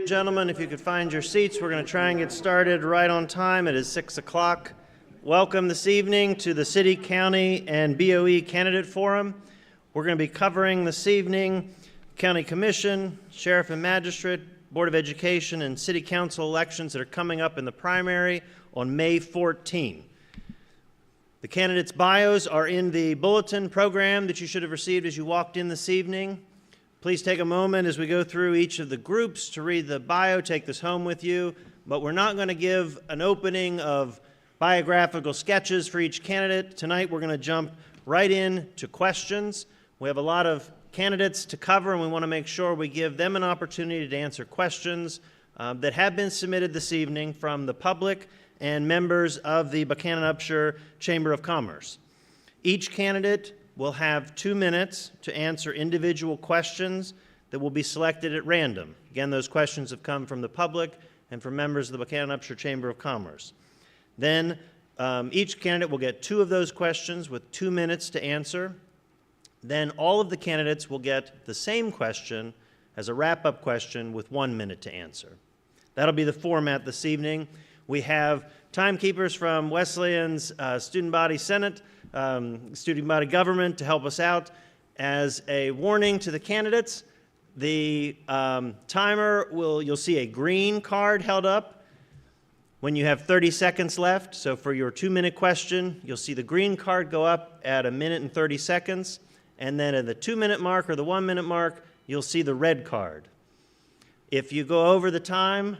Gentlemen, if you could find your seats, we're going to try and get started right on time. It is 6 o'clock. Welcome this evening to the City, County, and BOE Candidate Forum. We're going to be covering this evening County Commission, Sheriff and Magistrate, Board of Education, and City Council elections that are coming up in the primary on May 14. The candidates' bios are in the bulletin program that you should have received as you walked in this evening. Please take a moment as we go through each of the groups to read the bio, take this home with you, but we're not going to give an opening of biographical sketches for each candidate. Tonight we're going to jump right in to questions. We have a lot of candidates to cover, and we want to make sure we give them an opportunity to answer questions that have been submitted this evening from the public and members of the Buchanan-Upshur Chamber of Commerce. Each candidate will have 2 minutes to answer individual questions that will be selected at random. Again, those questions have come from the public and from members of the Buchanan-Upshur Chamber of Commerce. Then each candidate will get 2 of those questions with 2 minutes to answer. Then all of the candidates will get the same question as a wrap-up question with 1 minute to answer. That'll be the format this evening. We have timekeepers from Wesleyan's Student Body Senate, Student Body Government to help us out. As a warning to the candidates, the timer you'll see a green card held up when you have 30 seconds left. So for your 2-minute question, you'll see the green card go up at 1 minute and 30 seconds. And then at the 2-minute mark or the 1-minute mark, you'll see the red card. If you go over the time,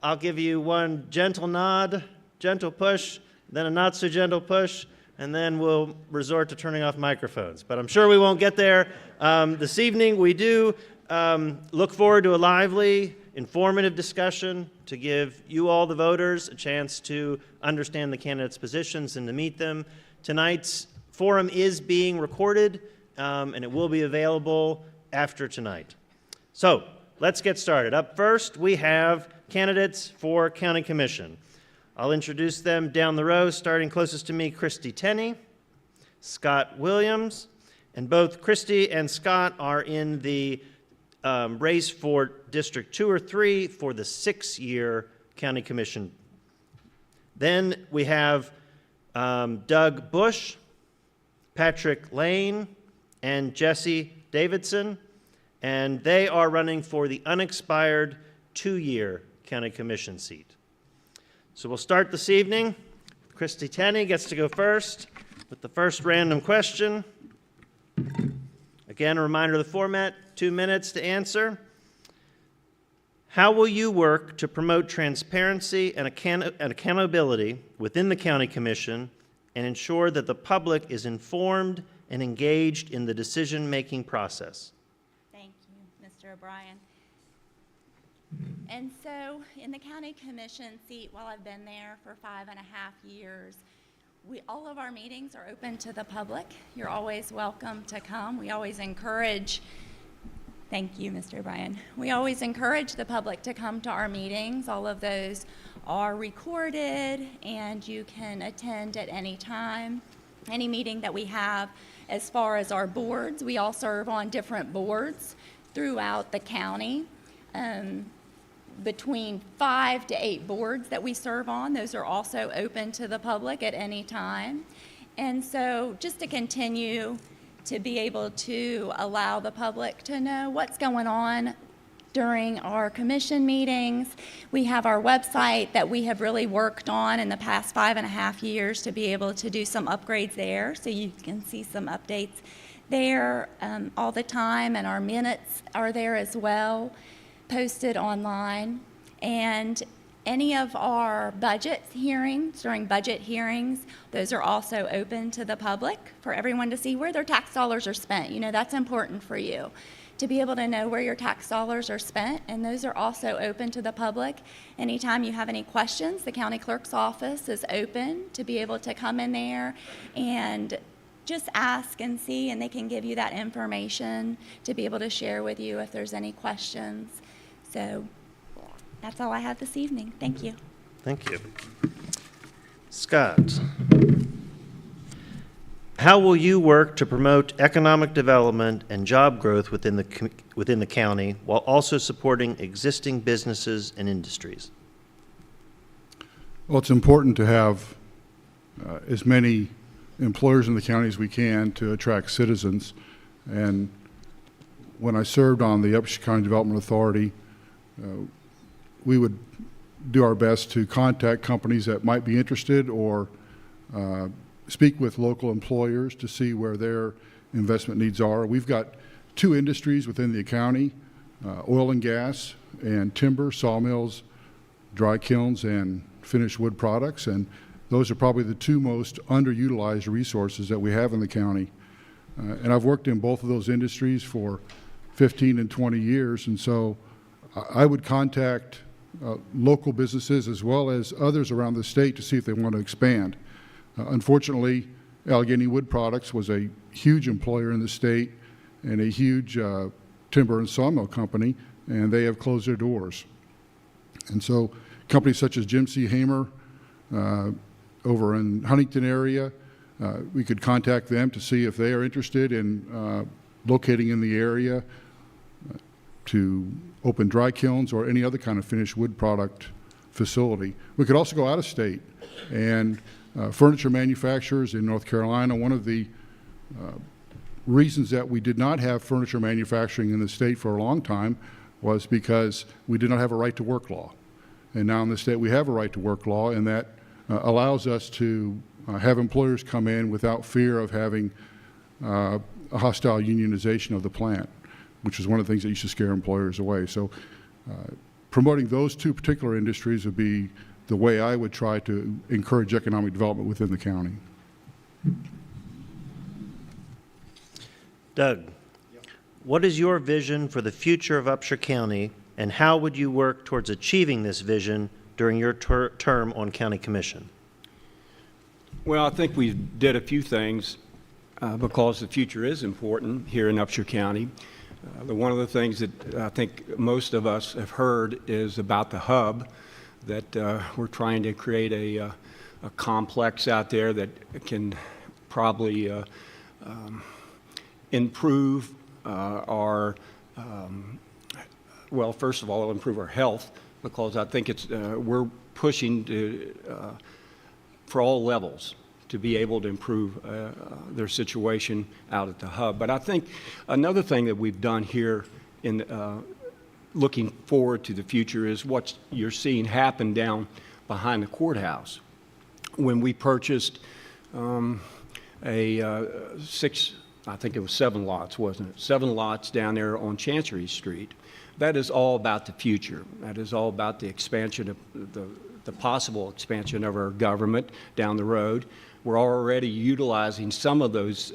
I'll give you one gentle nod, gentle push, then a not so gentle push, and then we'll resort to turning off microphones. But I'm sure we won't get there. This evening, we do look forward to a lively, informative discussion to give you all, the voters, a chance to understand the candidates' positions and to meet them. Tonight's forum is being recorded, and it will be available after tonight. So let's get started. Up first, we have candidates for County Commission. I'll introduce them down the row, starting closest to me, Christy Tenney, Scott Williams, and both Christy and Scott are in the race for District 2 or 3 for the 6-year County Commission. Then we have Doug Bush, Patrick Lane, and Jesse Davidson, and they are running for the unexpired 2-year County Commission seat. So we'll start this evening. Christy Tenney gets to go first with the first random question. Again, a reminder of the format, 2 minutes to answer. How will you work to promote transparency and accountability within the County Commission and ensure that the public is informed and engaged in the decision-making process? Thank you, Mr. O'Brien. And so in the County Commission seat, while I've been there for 5.5 years, all of our meetings are open to the public. You're always welcome to come. We always encourage, thank you, Mr. O'Brien. We always encourage the public to come to our meetings. All of those are recorded and you can attend at any time. Any meeting that we have. As far as our boards, we all serve on different boards throughout the county. Between 5 to 8 boards that we serve on. Those are also open to the public at any time. And so just to continue to be able to allow the public to know what's going on during our commission meetings, we have our website that we have really worked on in the past 5.5 years to be able to do some upgrades there, so you can see some updates there all the time, and our minutes are there as well, posted online. And any of our budget hearings, during budget hearings, those are also open to the public for everyone to see where their tax dollars are spent. You know, that's important for you, to be able to know where your tax dollars are spent, and those are also open to the public. Anytime you have any questions, the county clerk's office is open to be able to come in there and just ask and see, and they can give you that information to be able to share with you if there's any questions. So that's all I have this evening. Thank you. Thank you. Scott. How will you work to promote economic development and job growth within the county while also supporting existing businesses and industries? Well, it's important to have as many employers in the county as we can to attract citizens. And when I served on the Upshur County Development Authority, we would do our best to contact companies that might be interested or speak with local employers to see where their investment needs are. We've got two industries within the county, oil and gas and timber, sawmills, dry kilns, and finished wood products, and those are probably the two most underutilized resources that we have in the county. And I've worked in both of those industries for 15 and 20 years, and so I would contact local businesses as well as others around the state to see if they want to expand. Unfortunately, Allegheny Wood Products was a huge employer in the state and a huge timber and sawmill company, and they have closed their doors. And so companies such as Jim C. Hamer over in Huntington area, we could contact them to see if they are interested in locating in the area to open dry kilns or any other kind of finished wood product facility. We could also go out of state, and furniture manufacturers in North Carolina, one of the reasons that we did not have furniture manufacturing in the state for a long time was because we did not have a right to work law. And now in the state we have a right to work law, and that allows us to have employers come in without fear of having a hostile unionization of the plant, which is one of the things that used to scare employers away. So promoting those two particular industries would be the way I would try to encourage economic development within the county. Doug, what is your vision for the future of Upshur County, and how would you work towards achieving this vision during your term on County Commission? Well, I think we did a few things because the future is important here in Upshur County. One of the things that I think most of us have heard is about the hub, that we're trying to create a complex out there that can probably improve our, well, first of all, it'll improve our health, because I think it's, we're pushing to, for all levels to be able to improve their situation out at the hub. But I think another thing that we've done here in looking forward to the future is what you're seeing happen down behind the courthouse. When we purchased I think it was 7 lots, wasn't it? 7 lots down there on Chancery Street. That is all about the future. That is all about the expansion of the possible expansion of our government down the road. We're already utilizing some of those,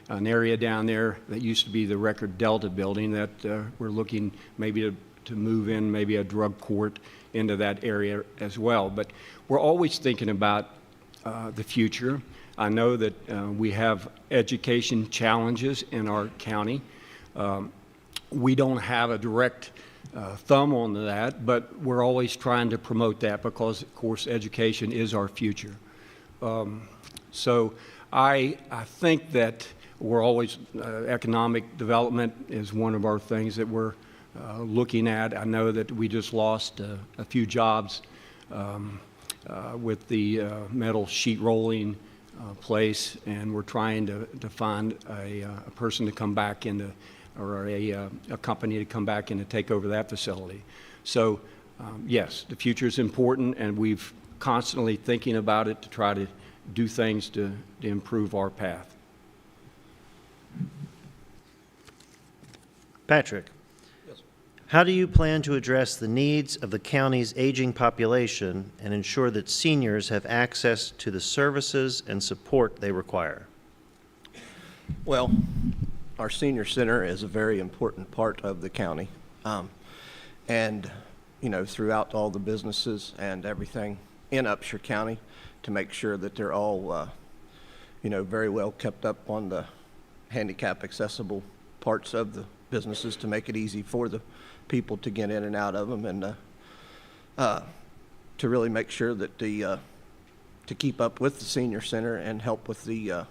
an area down there that used to be the Record Delta building that we're looking maybe to move in, maybe a drug court into that area as well. But we're always thinking about the future. I know that we have education challenges in our county. We don't have a direct thumb on that, but we're always trying to promote that because, of course, education is our future. So I think that we're always, economic development is one of our things that we're looking at. I know that we just lost a few jobs with the metal sheet rolling place, and we're trying to find a person to come back into, or a company to come back in to take over that facility. So yes, the future is important, and we've constantly thinking about it to try to do things to improve our path. Patrick, Yes. how do you plan to address the needs of the county's aging population and ensure that seniors have access to the services and support they require? Well, our senior center is a very important part of the county. And, you know, throughout all the businesses and everything in Upshur County, to make sure that they're all, you know, very well kept up on the handicap accessible parts of the businesses to make it easy for the people to get in and out of them, and to really make sure that to keep up with the senior center and help with the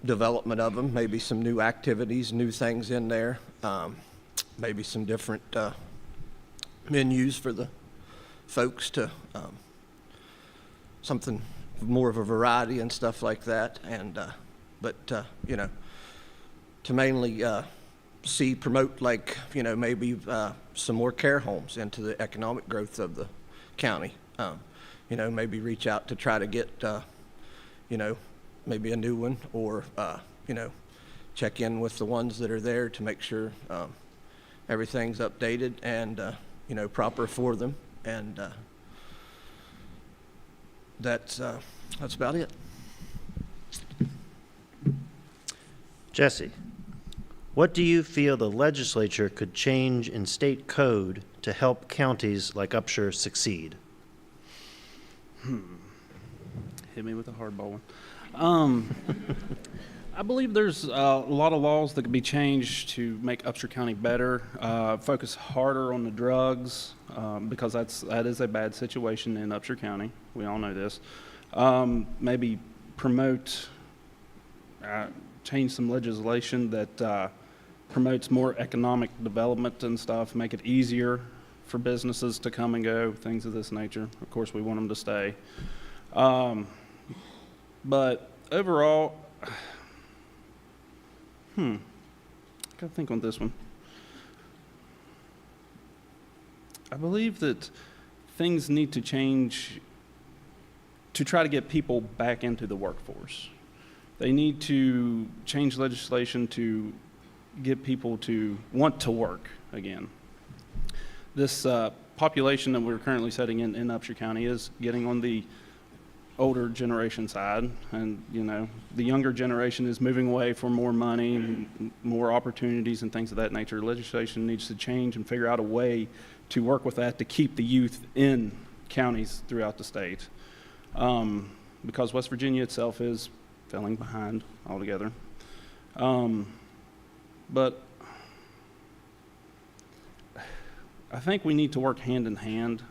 development of them, maybe some new activities, new things in there, maybe some different menus for the folks to, something more of a variety and stuff like that. And, you know, to mainly promote like, you know, maybe some more care homes into the economic growth of the county. You know, maybe reach out to try to get, you know, maybe a new one, or, you know, check in with the ones that are there to make sure everything's updated and, you know, proper for them. And that's about it. Jesse, what do you feel the legislature could change in state code to help counties like Upshur succeed? Hit me with a hardball one. I believe there's a lot of laws that could be changed to make Upshur County better, focus harder on the drugs, because that is a bad situation in Upshur County. We all know this. Maybe promote, change some legislation that promotes more economic development and stuff, make it easier for businesses to come and go, things of this nature. Of course, we want them to stay. But overall, gotta think on this one. I believe that things need to change to try to get people back into the workforce. They need to change legislation to get people to want to work again. This population that we're currently setting in Upshur County is getting on the older generation side, and you know, the younger generation is moving away for more money, more opportunities and things of that nature. Legislation needs to change and figure out a way to work with that to keep the youth in counties throughout the state, because West Virginia itself is falling behind altogether. But I think we need to work hand in hand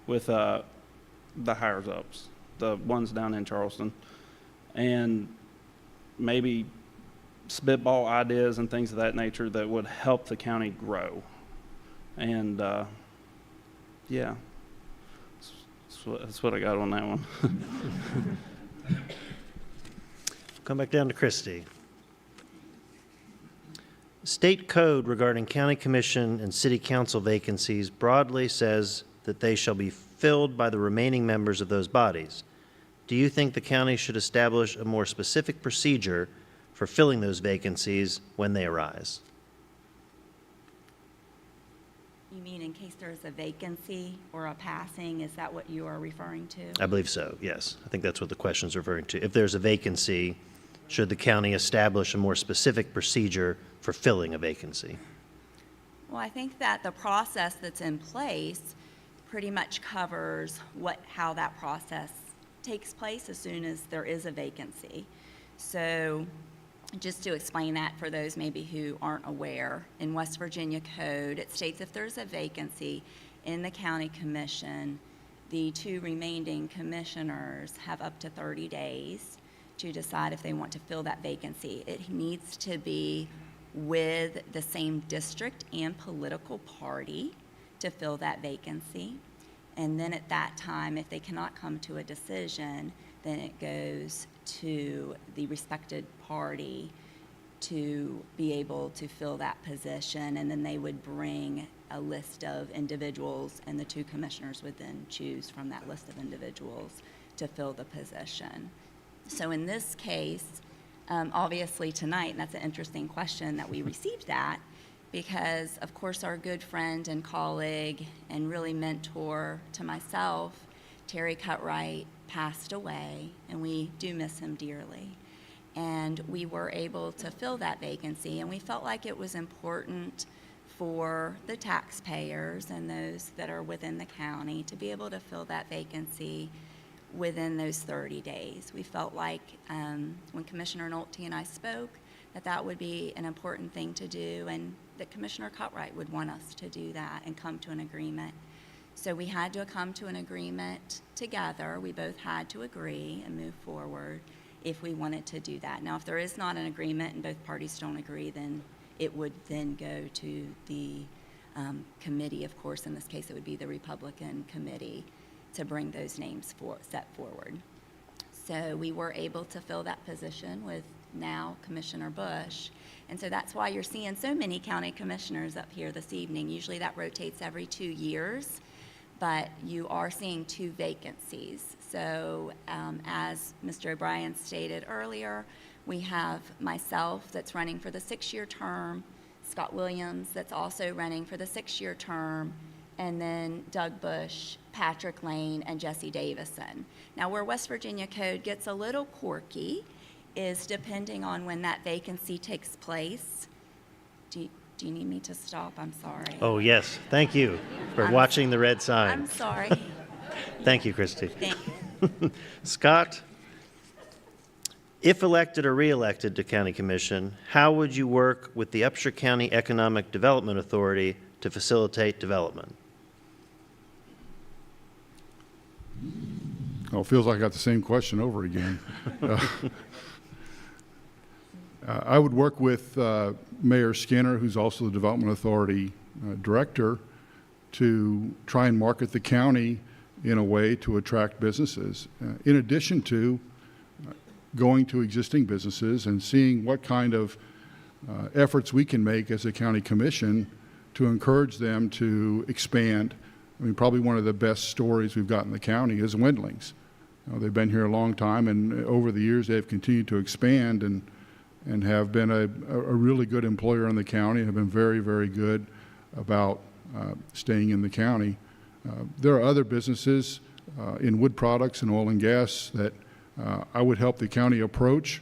with the higher ups, the ones down in Charleston, and maybe spitball ideas and things of that nature that would help the county grow. And yeah, that's what I got on that one. Come back down to Christie. State code regarding county commission and city council vacancies broadly says that they shall be filled by the remaining members of those bodies. Do you think the county should establish a more specific procedure for filling those vacancies when they arise? You mean in case there's a vacancy or a passing? Is that what you are referring to? I believe so, yes. I think that's what the question is referring to. If there's a vacancy, should the county establish a more specific procedure for filling a vacancy? Well, I think that the process that's in place pretty much covers how that process takes place as soon as there is a vacancy. So just to explain that for those maybe who aren't aware, in West Virginia code, it states if there's a vacancy in the county commission, the two remaining commissioners have up to 30 days to decide if they want to fill that vacancy. It needs to be with the same district and political party to fill that vacancy. And then at that time, if they cannot come to a decision, then it goes to the respected party to be able to fill that position. And then they would bring a list of individuals, and the two commissioners would then choose from that list of individuals to fill the position. So in this case, obviously tonight, and that's an interesting question that we received that, because of course our good friend and colleague and really mentor to myself, Terry Cutright, passed away, and we do miss him dearly. And we were able to fill that vacancy, and we felt like it was important for the taxpayers and those that are within the county to be able to fill that vacancy within those 30 days. We felt like when Commissioner Nolte and I spoke, that would be an important thing to do, and that Commissioner Cutright would want us to do that and come to an agreement. So we had to come to an agreement together. We both had to agree and move forward. if we wanted to do that. Now, if there is not an agreement and both parties don't agree, then it would then go to the committee. Of course, in this case, it would be the Republican committee to bring those names set forward. So we were able to fill that position with now Commissioner Bush. And so that's why you're seeing so many county commissioners up here this evening. Usually that rotates every 2 years, but you are seeing 2 vacancies. So as Mr. O'Brien stated earlier, we have myself that's running for the 6-year term, Scott Williams that's also running for the 6-year term, and then Doug Bush, Patrick Lane, and Jesse Davison. Now, where West Virginia code gets a little quirky is depending on when that vacancy takes place. Do you need me to stop? I'm sorry. Oh, yes. Thank you for watching the red sign. I'm sorry. Thank you, Christy. Thank Scott, if elected or re-elected to County Commission, how would you work with the Upshur County Economic Development Authority to facilitate development? Oh, it feels like I got the same question over again. I would work with Mayor Skinner, who's also the Development Authority Director, to try and market the county in a way to attract businesses. In addition to going to existing businesses and seeing what kind of efforts we can make as a county commission to encourage them to expand. I mean, probably one of the best stories we've got in the county is Wendlings. They've been here a long time, and over the years they've continued to expand and have been a really good employer in the county and have been very, very good about staying in the county. There are other businesses in wood products and oil and gas that I would help the county approach.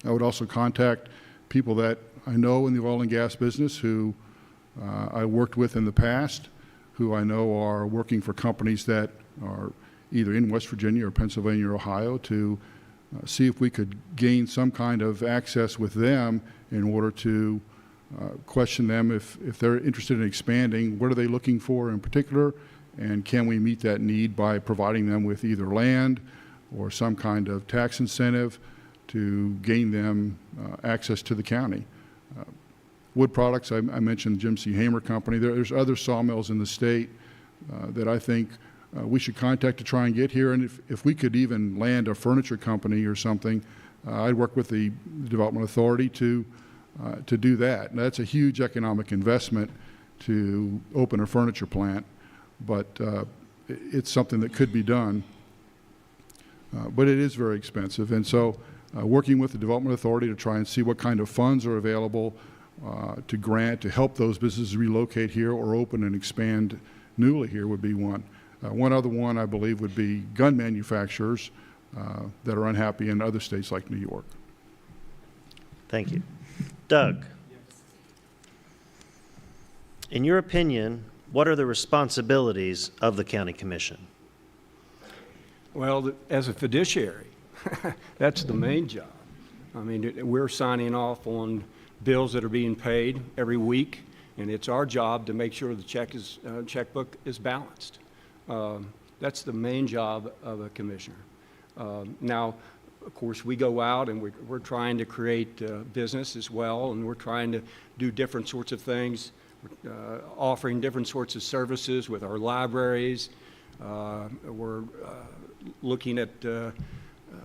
I would also contact people that I know in the oil and gas business who I worked with in the past, who I know are working for companies that are either in West Virginia or Pennsylvania or Ohio, to see if we could gain some kind of access with them in order to question them if they're interested in expanding. What are they looking for in particular, and can we meet that need by providing them with either land or some kind of tax incentive to gain them access to the county. Wood products, I mentioned Jim C. Hamer Company. There's other sawmills in the state that I think we should contact to try and get here. And if we could even land a furniture company or something, I'd work with the Development Authority to do that. Now, that's a huge economic investment to open a furniture plant, but it's something that could be done. But it is very expensive. And so working with the Development Authority to try and see what kind of funds are available to grant to help those businesses relocate here or open and expand newly here would be one. One other one, I believe, would be gun manufacturers that are unhappy in other states like New York. Thank you. Doug, in your opinion, what are the responsibilities of the County Commission? Well, as a fiduciary, that's the main job. I mean, we're signing off on bills that are being paid every week, and it's our job to make sure the checkbook is balanced. That's the main job of a commissioner. Now, of course, we go out and we're trying to create business as well, and we're trying to do different sorts of things, offering different sorts of services with our libraries. We're looking at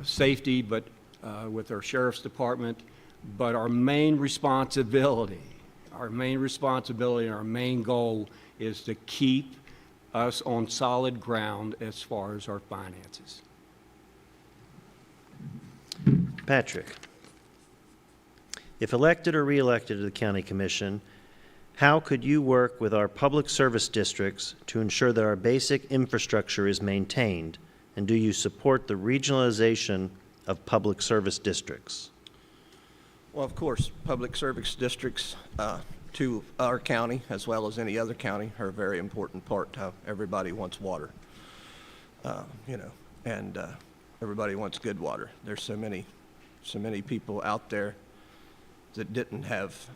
safety, but with our sheriff's department. But our main responsibility, our main goal is to keep us on solid ground as far as our finances. Patrick, if elected or re-elected to the County Commission, how could you work with our public service districts to ensure that our basic infrastructure is maintained? And do you support the regionalization of public service districts? Well, of course, public service districts to our county, as well as any other county, are a very important part. Everybody wants water, and everybody wants good water. There's so many people out there that didn't have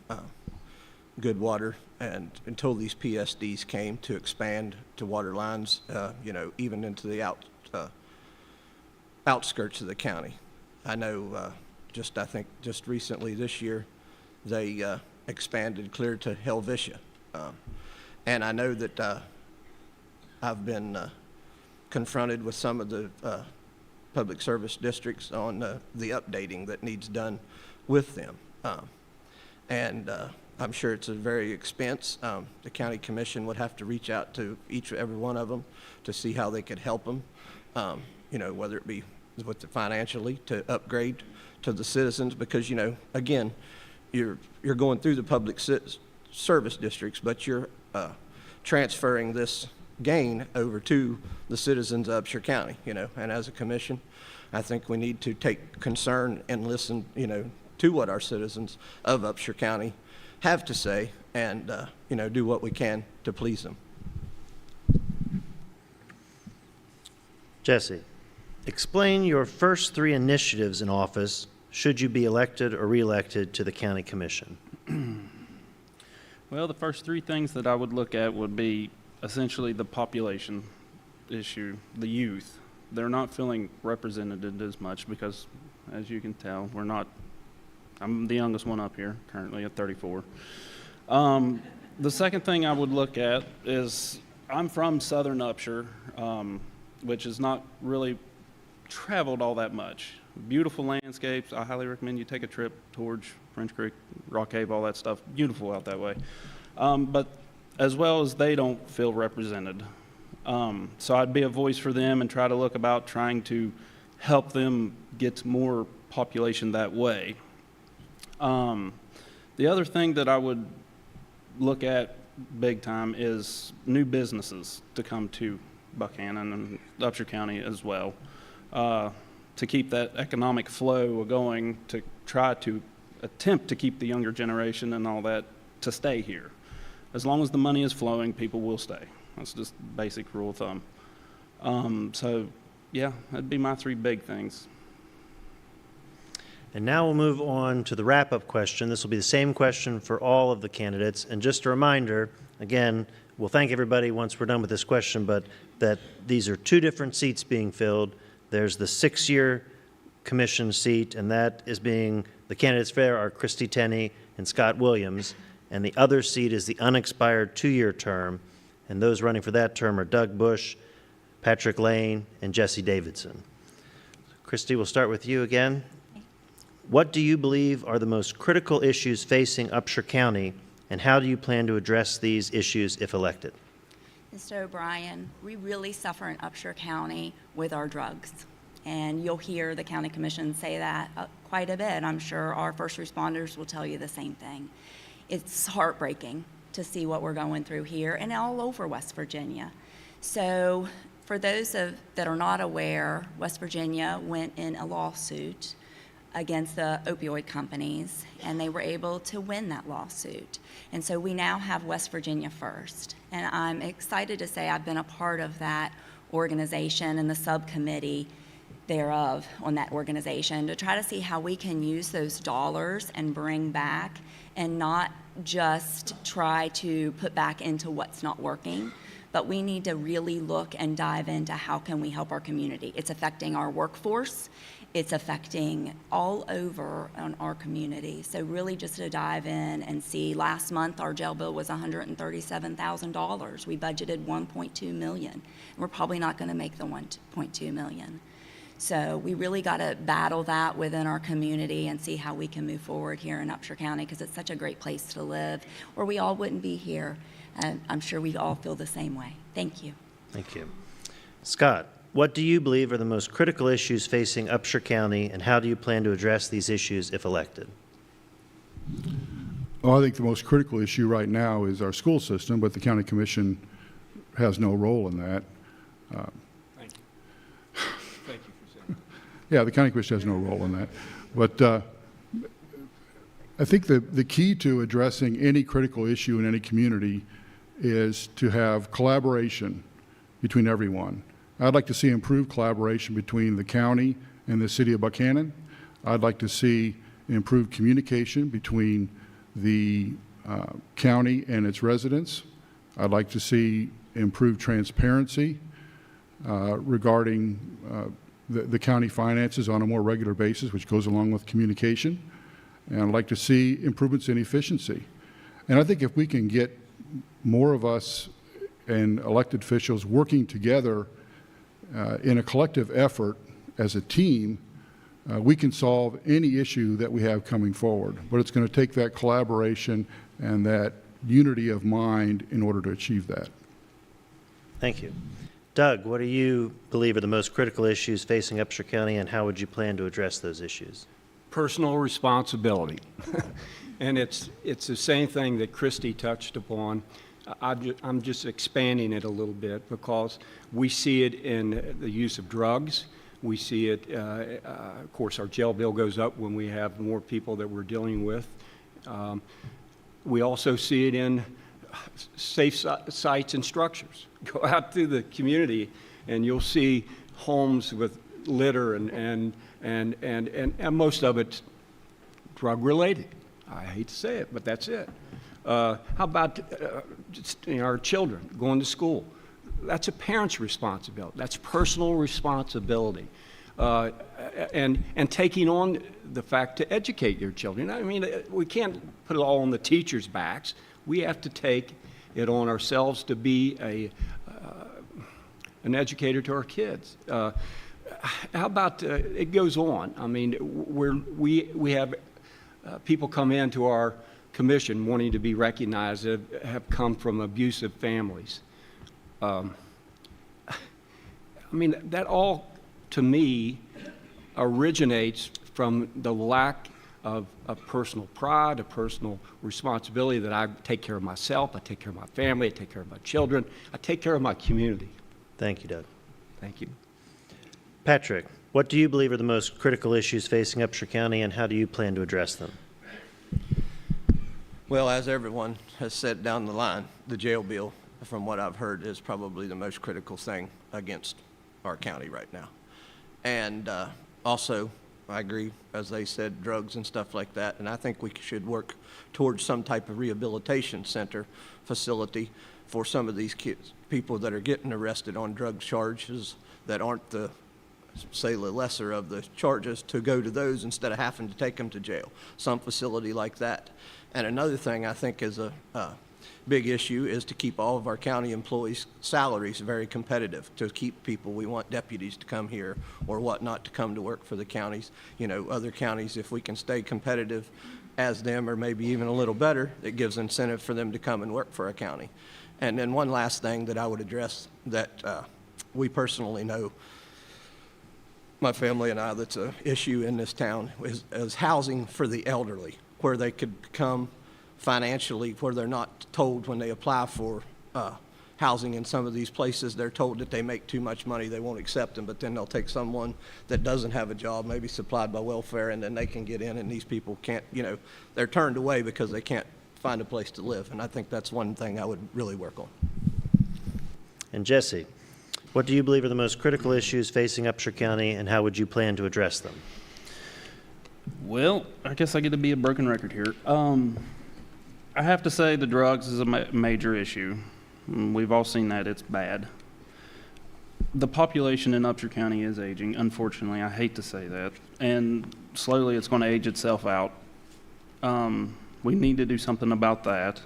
good water, and until these PSDs came to expand to water lines, even into the outskirts of the county. I know I think just recently this year, they expanded clear to Helvetia. And I know that I've been confronted with some of the public service districts on the updating that needs done with them. I'm sure it's a very expense. The county commission would have to reach out to each and every one of them to see how they could help them, whether it be financially to upgrade to the citizens, because, again, you're going through the public service districts, but you're transferring this gain over to the citizens of Upshur County, and as a commission, I think we need to take concern and listen, to what our citizens of Upshur County have to say and, do what we can to please them. Jesse, explain your first 3 initiatives in office should you be elected or reelected to the county commission. Well, the first 3 things that I would look at would be essentially the population issue, the youth. They're not feeling represented as much because, as you can tell, I'm the youngest one up here, currently at 34. The second thing I would look at is, I'm from southern Upshur, which is not really traveled all that much. Beautiful landscapes. I highly recommend you take a trip towards French Creek, Rock Cave, all that stuff. Beautiful out that way. But as well as they don't feel represented. So I'd be a voice for them and try to look about trying to help them get more population that way. The other thing that I would look at big time is new businesses to come to Buchanan and Upshur County as well, to keep that economic flow going, to try to attempt to keep the younger generation and all that to stay here. As long as the money is flowing, people will stay. That's just basic rule of thumb. So yeah, that'd be my 3 big things. And now we'll move on to the wrap-up question. This will be the same question for all of the candidates. And just a reminder, again, we'll thank everybody once we're done with this question, but that these are 2 different seats being filled. There's the 6-year commission seat, and that is being, the candidates there are Christy Tenney and Scott Williams, and the other seat is the unexpired 2-year term, and those running for that term are Doug Bush, Patrick Lane, and Jesse Davidson. Christy, we'll start with you again. What do you believe are the most critical issues facing Upshur County, and how do you plan to address these issues if elected? Mr. O'Brien, we really suffer in Upshur County with our drugs. And you'll hear the county commission say that quite a bit. I'm sure our first responders will tell you the same thing. It's heartbreaking to see what we're going through here and all over West Virginia. So for those that are not aware, West Virginia went in a lawsuit against the opioid companies, and they were able to win that lawsuit. And so we now have West Virginia first. And I'm excited to say I've been a part of that organization and the subcommittee thereof on that organization to try to see how we can use those dollars and bring back and not just try to put back into what's not working, but we need to really look and dive into how can we help our community. It's affecting our workforce. It's affecting all over on our community. So really just to dive in and see, last month our jail bill was $137,000. We budgeted $1.2 million. And we're probably not gonna make the $1.2 million. So we really gotta battle that within our community and see how we can move forward here in Upshur County, because it's such a great place to live, or we all wouldn't be here. And I'm sure we all feel the same way. Thank you. Thank you. Scott, what do you believe are the most critical issues facing Upshur County, and how do you plan to address these issues if elected? Well, I think the most critical issue right now is our school system, but the county commission has no role in that. Thank you. Thank you for saying that. Yeah, the county commission has no role in that. But I think the key to addressing any critical issue in any community is to have collaboration between everyone. I'd like to see improved collaboration between the county and the city of Buchanan. I'd like to see improved communication between the county and its residents. I'd like to see improved transparency regarding the county finances on a more regular basis, which goes along with communication. And I'd like to see improvements in efficiency. And I think if we can get more of us and elected officials working together in a collective effort as a team, we can solve any issue that we have coming forward. But it's going to take that collaboration and that unity of mind in order to achieve that. Thank you. Doug, what do you believe are the most critical issues facing Upshur County, and how would you plan to address those issues? Personal responsibility. And it's the same thing that Christy touched upon. I'm just expanding it a little bit because we see it in the use of drugs. We see it, of course, our jail bill goes up when we have more people that we're dealing with. We also see it in safe sites and structures. Go out to the community and you'll see homes with litter and most of it's drug related. I hate to say it, but that's it. How about just, our children going to school? That's a parent's responsibility. That's personal responsibility. And taking on the fact to educate your children. I mean, we can't put it all on the teachers' backs. We have to take it on ourselves to be an educator to our kids. How about, it goes on. I mean, we have people come into our commission wanting to be recognized that have come from abusive families. I mean, that all, to me, originates from the lack of personal pride, of personal responsibility that I take care of myself, I take care of my family, I take care of my children, I take care of my community. Thank you, Doug. Thank you. Patrick, what do you believe are the most critical issues facing Upshur County, and how do you plan to address them? Well, as everyone has said down the line, the jail bill, from what I've heard, is probably the most critical thing against our county right now. And also, I agree, as they said, drugs and stuff like that, and I think we should work towards some type of rehabilitation center facility for some of these kids, people that are getting arrested on drug charges that aren't the, say, the lesser of the charges, to go to those instead of having to take them to jail, some facility like that. And another thing I think is a big issue is to keep all of our county employees' salaries very competitive, to keep people. We want deputies to come here or whatnot to come to work for the counties. You know, other counties, if we can stay competitive as them or maybe even a little better, it gives incentive for them to come and work for a county. And then one last thing that I would address that we personally know, my family and I, that's an issue in this town, is housing for the elderly, where they could come financially, where they're not told when they apply for housing in some of these places, they're told that they make too much money, they won't accept them, but then they'll take someone that doesn't have a job, maybe supplied by welfare, and then they can get in, and these people can't, you know, they're turned away because they can't find a place to live. And I think that's one thing I would really work on. And Jesse, what do you believe are the most critical issues facing Upshur County, and how would you plan to address them? Well, I guess I get to be a broken record here. I have to say the drugs is a major issue. We've all seen that. It's bad. The population in Upshur County is aging, unfortunately. I hate to say that. And slowly it's going to age itself out. We need to do something about that.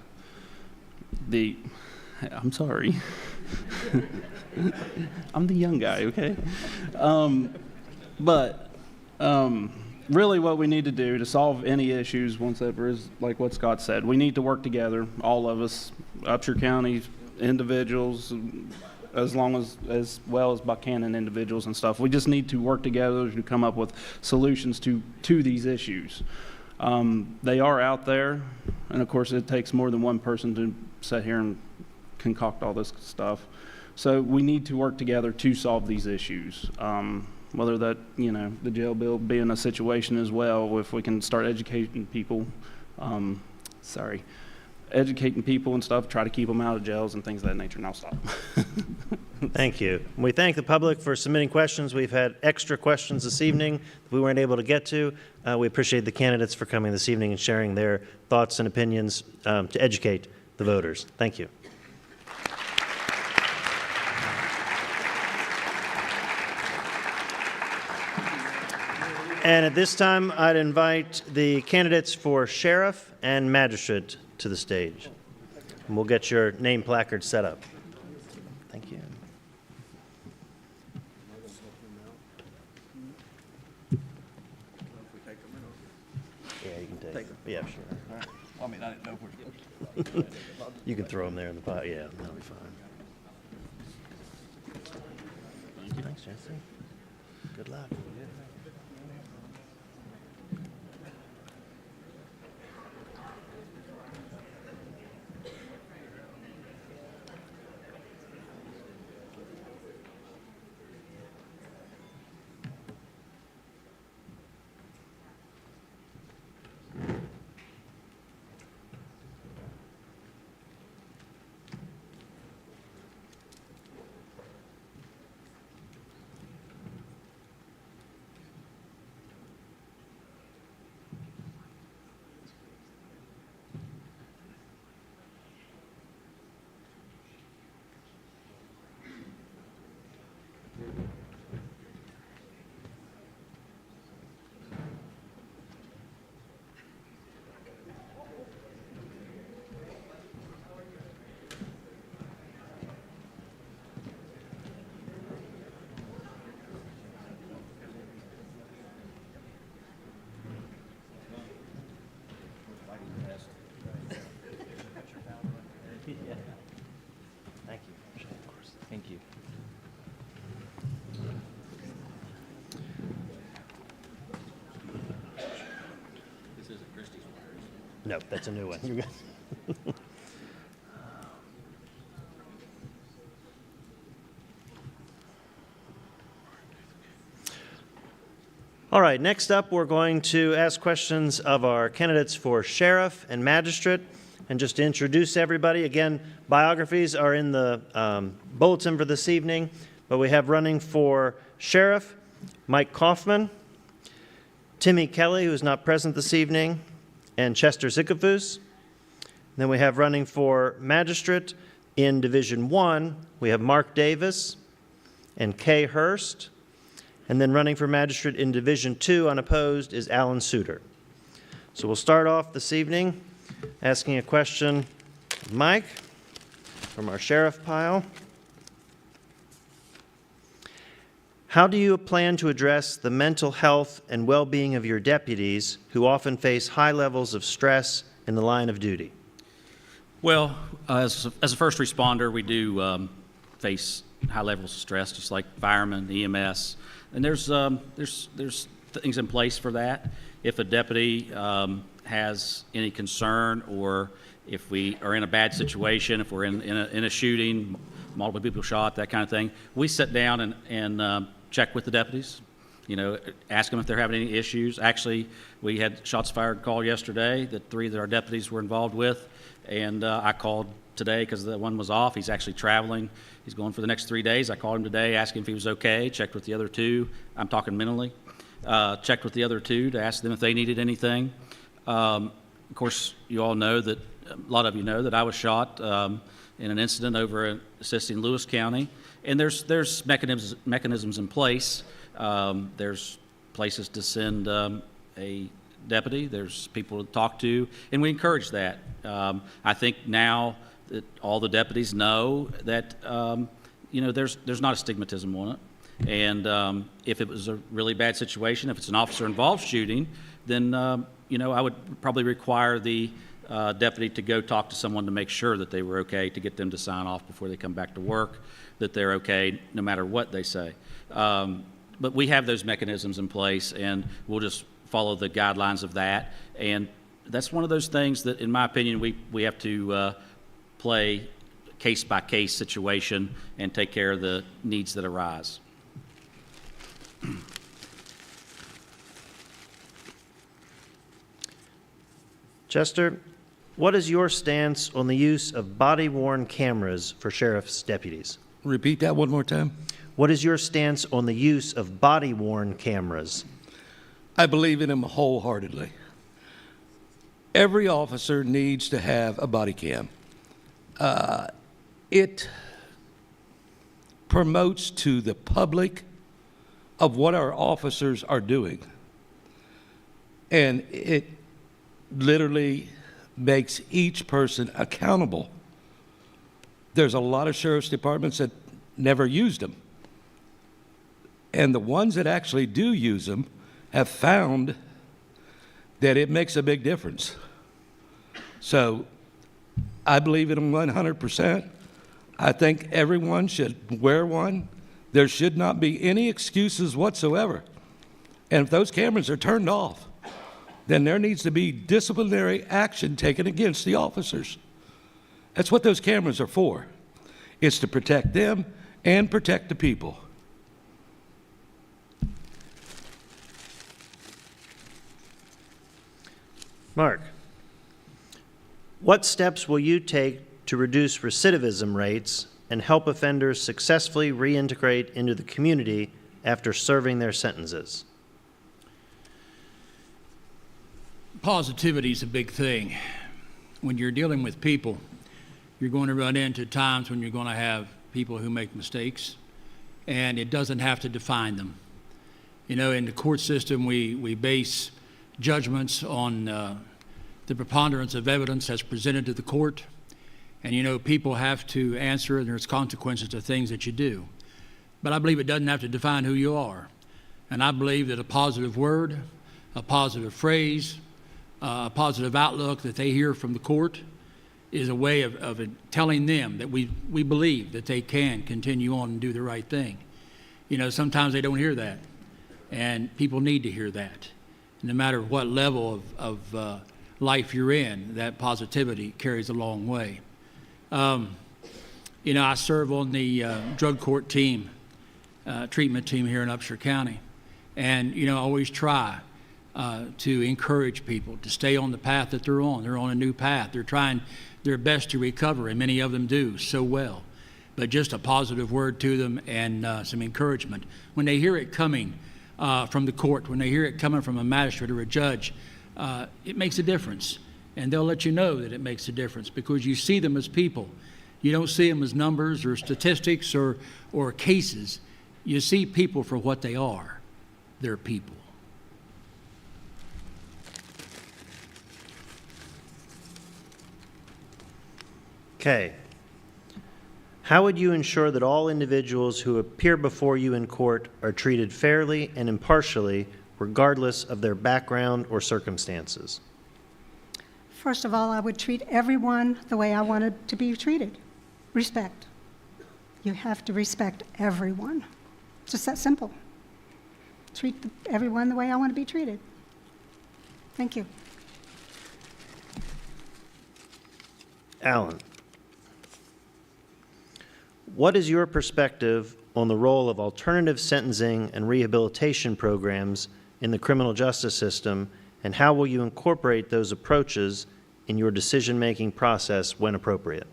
I'm sorry. I'm the young guy, okay? Really what we need to do to solve any issues once ever is, like what Scott said, we need to work together, all of us, Upshur County individuals, as well as Buchanan individuals and stuff. We just need to work together to come up with solutions to these issues. They are out there, and of course it takes more than one person to sit here and concoct all this stuff. So we need to work together to solve these issues. Whether that, the jail bill being a situation as well, if we can start educating people, educating people and stuff, try to keep them out of jails and things of that nature, and I'll stop. Thank you. We thank the public for submitting questions. We've had extra questions this evening that we weren't able to get to. We appreciate the candidates for coming this evening and sharing their thoughts and opinions to educate the voters. Thank you. And at this time, I'd invite the candidates for sheriff and magistrate to the stage. And we'll get your name placard set up. Thank you. Yeah, you can take them. Yeah, sure. I mean, I didn't know where. You can throw them there in the pot. Yeah, that'll be fine. Thanks, Jesse. Good luck. Thank you. Of course. Thank you. This isn't Christie's wires. No, that's a new one. You're good. All right, next up, we're going to ask questions of our candidates for sheriff and magistrate. And just to introduce everybody, again, biographies are in the bulletin for this evening, but we have running for sheriff, Mike Kaufman, Timmy Kelly, who's not present this evening, and Chester Zickafoos. Then we have running for magistrate in Division 1, we have Mark Davis and Kay Hurst. And then running for magistrate in Division 2, unopposed, is Alan Suter. So we'll start off this evening asking a question of Mike from our sheriff pile. How do you plan to address the mental health and well-being of your deputies who often face high levels of stress in the line of duty? Well, as a first responder, we do face high levels of stress, just like firemen, EMS, and there's things in place for that. If a deputy has any concern, or if we are in a bad situation, if we're in a shooting, multiple people shot, that kind of thing, we sit down and check with the deputies. You know, ask them if they're having any issues. Actually, we had shots fired call yesterday that 3 that our deputies were involved with, and I called today because the one was off. He's actually traveling. He's going for the next 3 days. I called him today, asking if he was okay, checked with the other 2. I'm talking mentally. Checked with the other 2 to ask them if they needed anything. Of course, you all know that, a lot of you know that I was shot in an incident over in assisting Lewis County. And there's mechanisms in place. There's places to send a deputy. There's people to talk to, and we encourage that. I think now that all the deputies know that you know, there's not a stigmatism on it. And if it was a really bad situation, if it's an officer-involved shooting, then you know, I would probably require the deputy to go talk to someone to make sure that they were okay, to get them to sign off before they come back to work, that they're okay no matter what they say. But we have those mechanisms in place, and we'll just follow the guidelines of that. And that's one of those things that, in my opinion, we have to play case-by-case situation and take care of the needs that arise. Chester, what is your stance on the use of body-worn cameras for sheriff's deputies? Repeat that one more time. What is your stance on the use of body-worn cameras? I believe in them wholeheartedly. Every officer needs to have a body cam. It promotes to the public of what our officers are doing. And it literally makes each person accountable. There's a lot of sheriff's departments that never used them. And the ones that actually do use them have found that it makes a big difference. So I believe in them 100%. I think everyone should wear one. There should not be any excuses whatsoever. And if those cameras are turned off, then there needs to be disciplinary action taken against the officers. That's what those cameras are for. It's to protect them and protect the people. Mark, what steps will you take to reduce recidivism rates and help offenders successfully reintegrate into the community after serving their sentences? Positivity is a big thing. When you're dealing with people, you're going to run into times when you're going to have people who make mistakes, and it doesn't have to define them. You know, in the court system, we base judgments on the preponderance of evidence that's presented to the court. And, you know, people have to answer, and there's consequences to things that you do. But I believe it doesn't have to define who you are. And I believe that a positive word, a positive phrase, a positive outlook that they hear from the court is a way of telling them that we believe that they can continue on and do the right thing. You know, sometimes they don't hear that, and people need to hear that. No matter what level of life you're in, that positivity carries a long way. You know, I serve on the drug court team, treatment team here in Upshur County, and, you know, I always try to encourage people to stay on the path that they're on. They're on a new path. They're trying their best to recover, and many of them do so well. But just a positive word to them and some encouragement. When they hear it coming from the court, when they hear it coming from a magistrate or a judge, it makes a difference. And they'll let you know that it makes a difference because you see them as people. You don't see them as numbers or statistics or cases. You see people for what they are. They're people. Okay. How would you ensure that all individuals who appear before you in court are treated fairly and impartially, regardless of their background or circumstances? First of all, I would treat everyone the way I wanted to be treated. Respect. You have to respect everyone. Just that simple. Treat everyone the way I want to be treated. Thank you. Alan, what is your perspective on the role of alternative sentencing and rehabilitation programs in the criminal justice system, and how will you incorporate those approaches in your decision-making process when appropriate?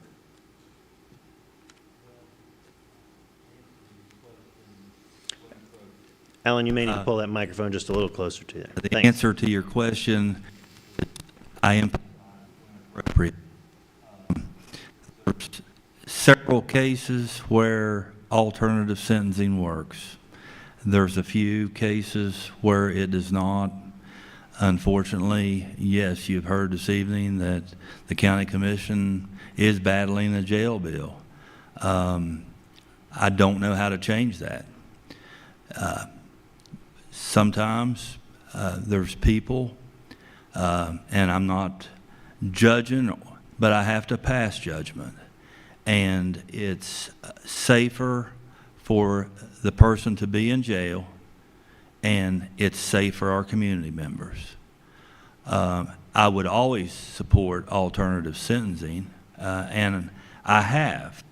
Alan, you may need to pull that microphone just a little closer to you. The Thanks. answer to your question, I am appropriate. There's several cases where alternative sentencing works. There's a few cases where it does not. Unfortunately, yes, you've heard this evening that the county commission is battling a jail bill. I don't know how to change that. Sometimes there's people, and I'm not judging, but I have to pass judgment. And it's safer for the person to be in jail, and it's safe for our community members. I would always support alternative sentencing, and I have.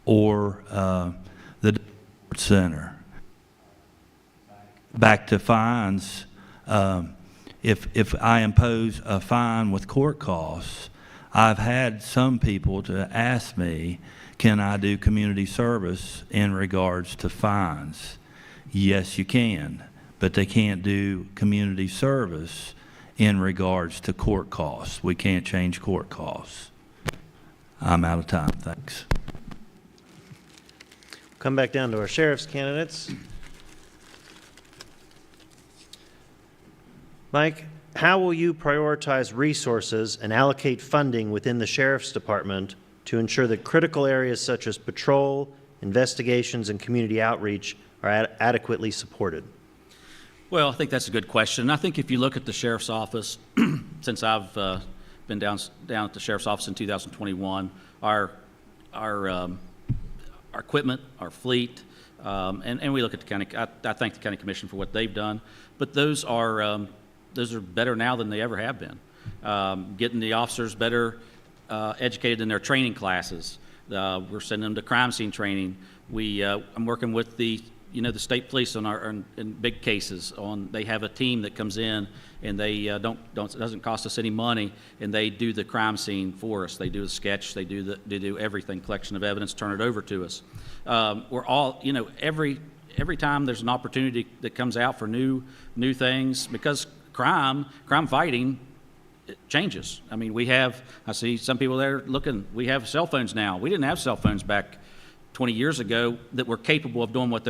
Or the center. Back to fines, if I impose a fine with court costs, I've had some people to ask me, can I do community service in regards to fines? Yes, you can, but they can't do community service in regards to court costs. We can't change court costs. I'm out of time, thanks. Come back down to our sheriff's candidates. Mike, how will you prioritize resources and allocate funding within the Sheriff's Department to ensure that critical areas such as patrol, investigations, and community outreach are adequately supported? Well, I think that's a good question. I think if you look at the sheriff's office, since I've been down at the sheriff's office in 2021, our equipment, our fleet, and we look at the county. I thank the county commission for what they've done, but those are better now than they ever have been. Getting the officers better educated in their training classes. We're sending them to crime scene training. I'm working with the state police on in big cases. They have a team that comes in and they it doesn't cost us any money, and they do the crime scene for us. They do the sketch, they do everything, collection of evidence, turn it over to us. We're all, every time there's an opportunity that comes out for new things, because crime fighting, it changes. I mean, I see some people there looking, we have cell phones now. We didn't have cell phones back 20 years ago that were capable of doing what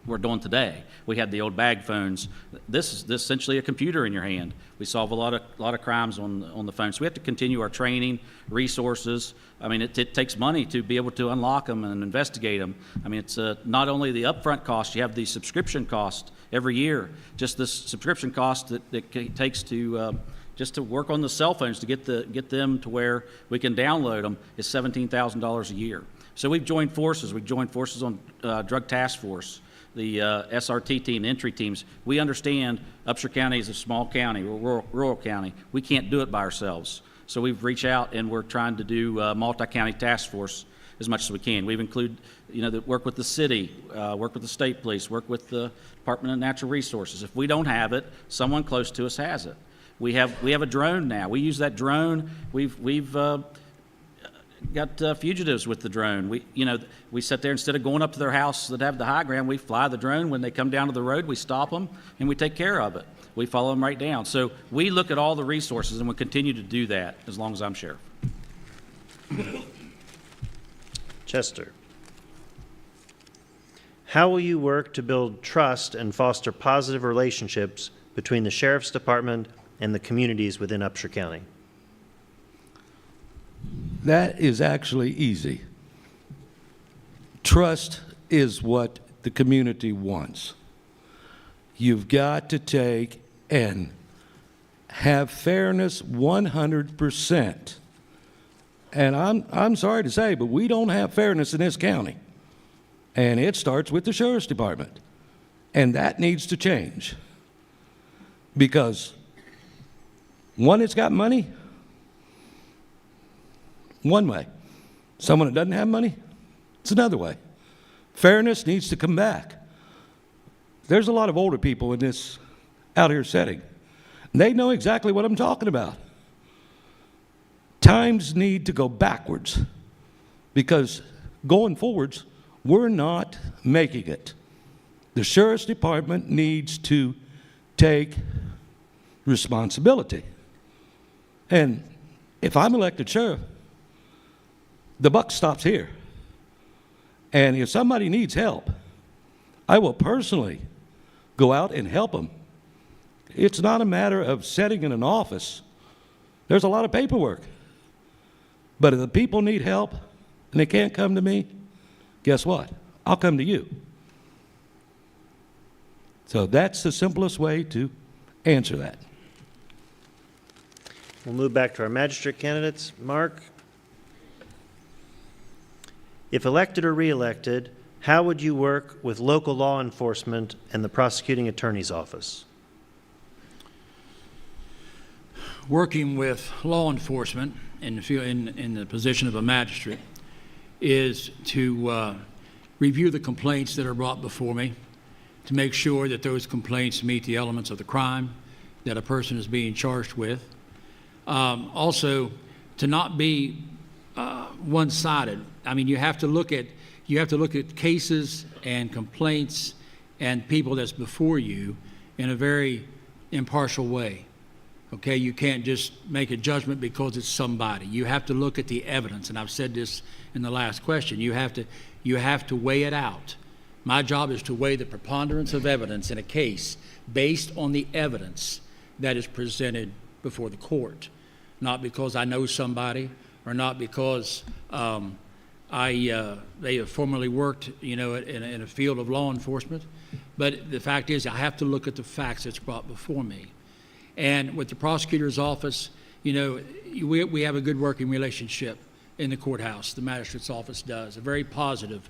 we're doing today. We had the old bag phones. This is essentially a computer in your hand. We solve a lot of crimes on the phone. So we have to continue our training, resources. I mean, it takes money to be able to unlock them and investigate them. I mean, it's not only the upfront cost, you have the subscription cost every year. Just this subscription cost that it takes to just to work on the cell phones to get them to where we can download them is $17,000 a year. So we've joined forces. We've joined forces on drug task force, the SRT team, the entry teams. We understand Upshur County is a small county, we're rural county. We can't do it by ourselves. So we've reached out and we're trying to do multi-county task force as much as we can. We've included, that work with the city, work with the state police, work with the Department of Natural Resources. If we don't have it, someone close to us has it. We have a drone now. We use that drone. We've got fugitives with the drone. We sit there, instead of going up to their house that have the high ground, we fly the drone. When they come down to the road, we stop them and we take care of it. We follow them right down. So we look at all the resources and we'll continue to do that as long as I'm sheriff. Chester, how will you work to build trust and foster positive relationships between the Sheriff's Department and the communities within Upshur County? That is actually easy. Trust is what the community wants. You've got to take and have fairness 100%. And I'm sorry to say, but we don't have fairness in this county. And it starts with the Sheriff's Department. And that needs to change. Because one that's got money, one way. Someone that doesn't have money, it's another way. Fairness needs to come back. There's a lot of older people in this out here setting. They know exactly what I'm talking about. Times need to go backwards, because going forwards, we're not making it. The Sheriff's Department needs to take responsibility. And if I'm elected sheriff, the buck stops here. And if somebody needs help, I will personally go out and help them. It's not a matter of sitting in an office. There's a lot of paperwork. But if the people need help and they can't come to me, guess what? I'll come to you. So that's the simplest way to answer that. We'll move back to our magistrate candidates. Mark, if elected or re-elected, how would you work with local law enforcement and the prosecuting attorney's office? Working with law enforcement in the position of a magistrate is to review the complaints that are brought before me, to make sure that those complaints meet the elements of the crime that a person is being charged with. Also, to not be one-sided. I mean, you have to look at cases and complaints and people that's before you in a very impartial way. Okay, you can't just make a judgment because it's somebody. You have to look at the evidence, and I've said this in the last question. You have to weigh it out. My job is to weigh the preponderance of evidence in a case based on the evidence that is presented before the court. Not because I know somebody or not because they have formerly worked, in a field of law enforcement. But the fact is, I have to look at the facts that's brought before me. And with the prosecutor's office, we have a good working relationship in the courthouse. The magistrate's office does, a very positive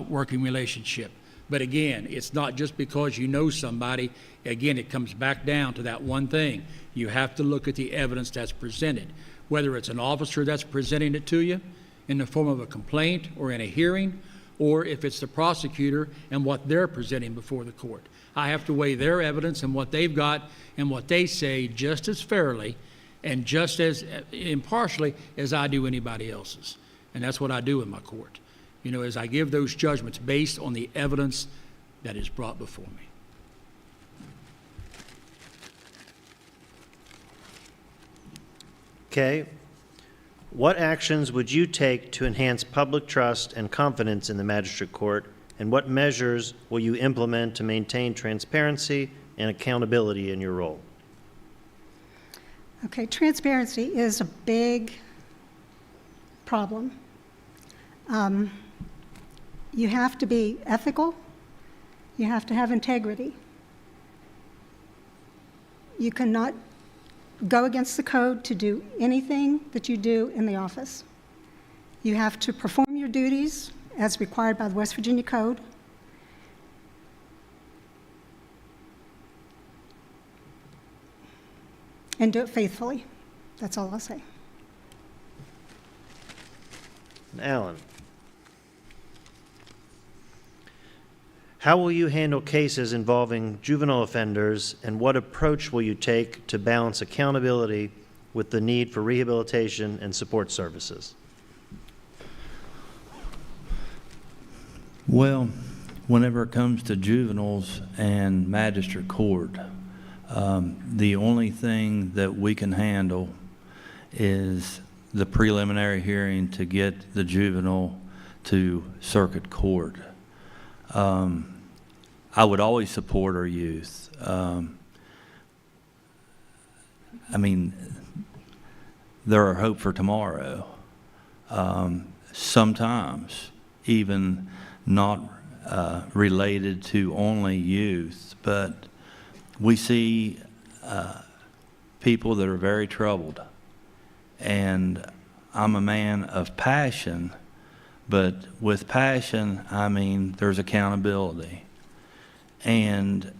working relationship. But again, it's not just because you know somebody. Again, it comes back down to that one thing. You have to look at the evidence that's presented, whether it's an officer that's presenting it to you in the form of a complaint or in a hearing, or if it's the prosecutor and what they're presenting before the court. I have to weigh their evidence and what they've got and what they say just as fairly and just as impartially as I do anybody else's. And that's what I do in my court, as I give those judgments based on the evidence that is brought before me. Okay. What actions would you take to enhance public trust and confidence in the magistrate court, and what measures will you implement to maintain transparency and accountability in your role? Okay, transparency is a big problem. You have to be ethical. You have to have integrity. You cannot go against the code to do anything that you do in the office. You have to perform your duties as required by the West Virginia Code. And do it faithfully. That's all I'll say. Alan, how will you handle cases involving juvenile offenders, and what approach will you take to balance accountability with the need for rehabilitation and support services? Well, whenever it comes to juveniles and magistrate court, the only thing that we can handle is the preliminary hearing to get the juvenile to circuit court. I would always support our youth. There are hope for tomorrow. Sometimes even not related to only youth, but we see people that are very troubled. And I'm a man of passion, but with passion, there's accountability. And,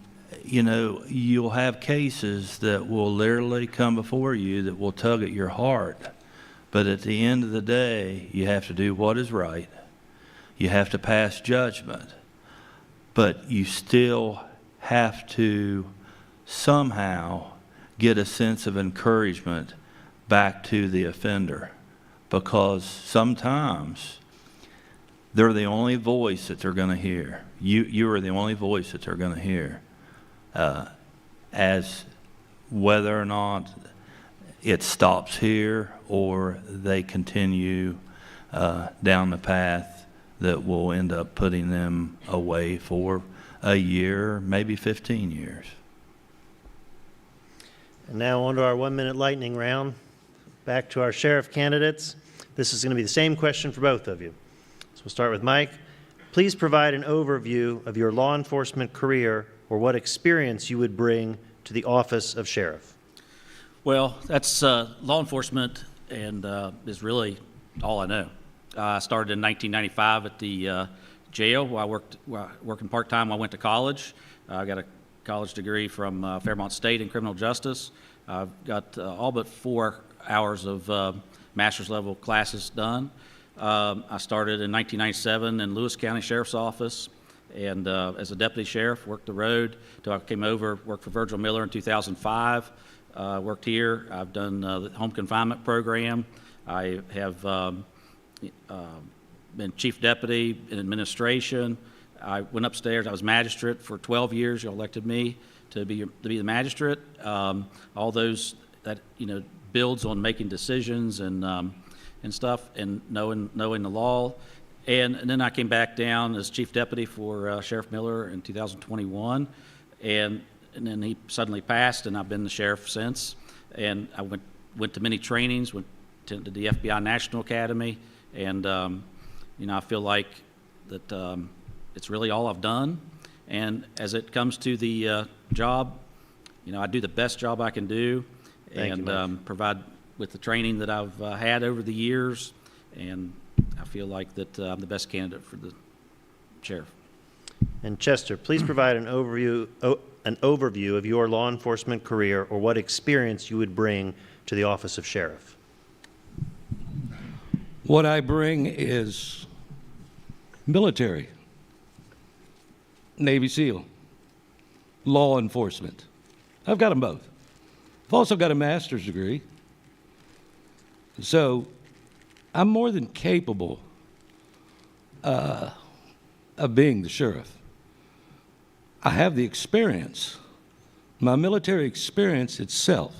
you'll have cases that will literally come before you that will tug at your heart. But at the end of the day, you have to do what is right. You have to pass judgment. But you still have to somehow get a sense of encouragement back to the offender, because sometimes they're the only voice that they're going to hear. You are the only voice that they're going to hear, as whether or not it stops here or they continue down the path that will end up putting them away for a year, maybe 15 years. And now on to our 1-minute lightning round. Back to our sheriff candidates. This is going to be the same question for both of you. So we'll start with Mike. Please provide an overview of your law enforcement career, or what experience you would bring to the office of sheriff. Well, that's law enforcement, and is really all I know. I started in 1995 at the jail where I worked working part-time. I went to college. I got a college degree from Fairmont State in criminal justice. I've got all but 4 hours of master's level classes done. I started in 1997 in Lewis County Sheriff's Office, and as a deputy sheriff, worked the road till I came over, worked for Virgil Miller in 2005. Worked here. I've done the home confinement program. I have been chief deputy in administration. I went upstairs. I was magistrate for 12 years. You elected me to be the magistrate. All those that builds on making decisions and stuff, and knowing the law. And then I came back down as chief deputy for Sheriff Miller in 2021, and and then he suddenly passed, and I've been the sheriff since. And I went to many trainings, went to the FBI National Academy, and I feel like that it's really all I've done. And as it comes to the job, I do the best job I can do, Thank you, Mike. Provide with the training that I've had over the years, and I feel like that I'm the best candidate for the sheriff. And Chester, please provide an overview of your law enforcement career or what experience you would bring to the office of sheriff. What I bring is military, Navy SEAL, law enforcement. I've got them both. I've also got a master's degree. So I'm more than capable of being the sheriff. I have the experience. My military experience itself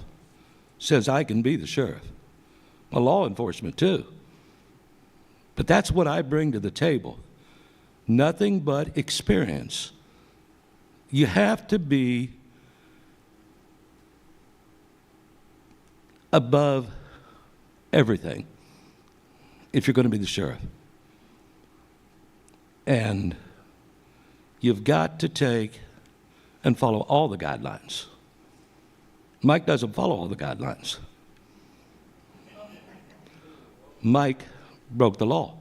says I can be the sheriff. My law enforcement too. But that's what I bring to the table. Nothing but experience. You have to be above everything if you're going to be the sheriff. And you've got to take and follow all the guidelines. Mike doesn't follow all the guidelines. Mike broke the law.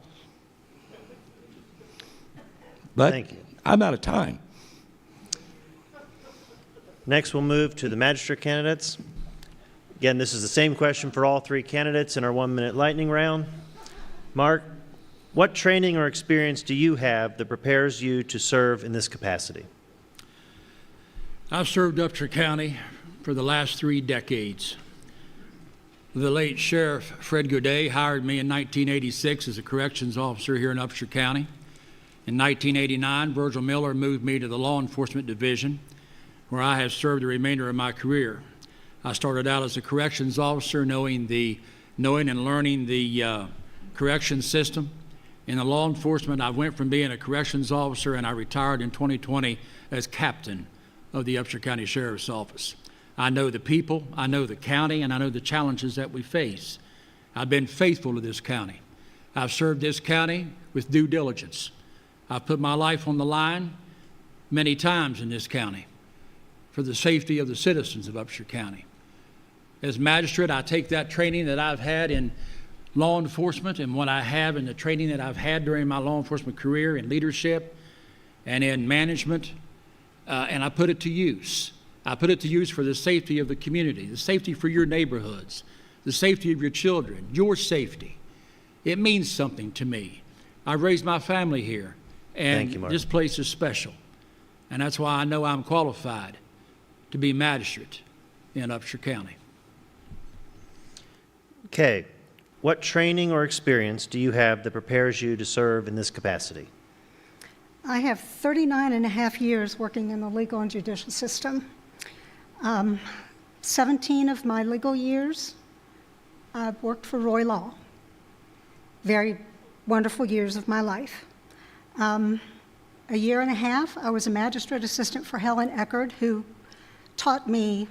But Thank you. I'm out of time. Next, we'll move to the magistrate candidates. Again, this is the same question for all three candidates in our 1-minute lightning round. Mark, what training or experience do you have that prepares you to serve in this capacity? I've served Upshur County for the last 3 decades. The late Sheriff Fred Godet hired me in 1986 as a corrections officer here in Upshur County. In 1989, Virgil Miller moved me to the Law Enforcement Division, where I have served the remainder of my career. I started out as a corrections officer, knowing and learning the corrections system. In the law enforcement, I went from being a corrections officer, and I retired in 2020 as captain of the Upshur County Sheriff's Office. I know the people, I know the county, and I know the challenges that we face. I've been faithful to this county. I've served this county with due diligence. I've put my life on the line many times in this county for the safety of the citizens of Upshur County. As magistrate, I take that training that I've had in law enforcement and what I have in the training that I've had during my law enforcement career in leadership and in management, and I put it to use. I put it to use for the safety of the community, the safety for your neighborhoods, the safety of your children, your safety. It means something to me. I've raised my family here, and Thank you, Mark. this place is special, and that's why I know I'm qualified to be magistrate in Upshur County. Okay. What training or experience do you have that prepares you to serve in this capacity? I have 39 and a half years working in the legal and judicial system. 17 of my legal years, I've worked for Roy Law. Very wonderful years of my life. A year and a half, I was a magistrate assistant for Helen Eckerd, who taught me,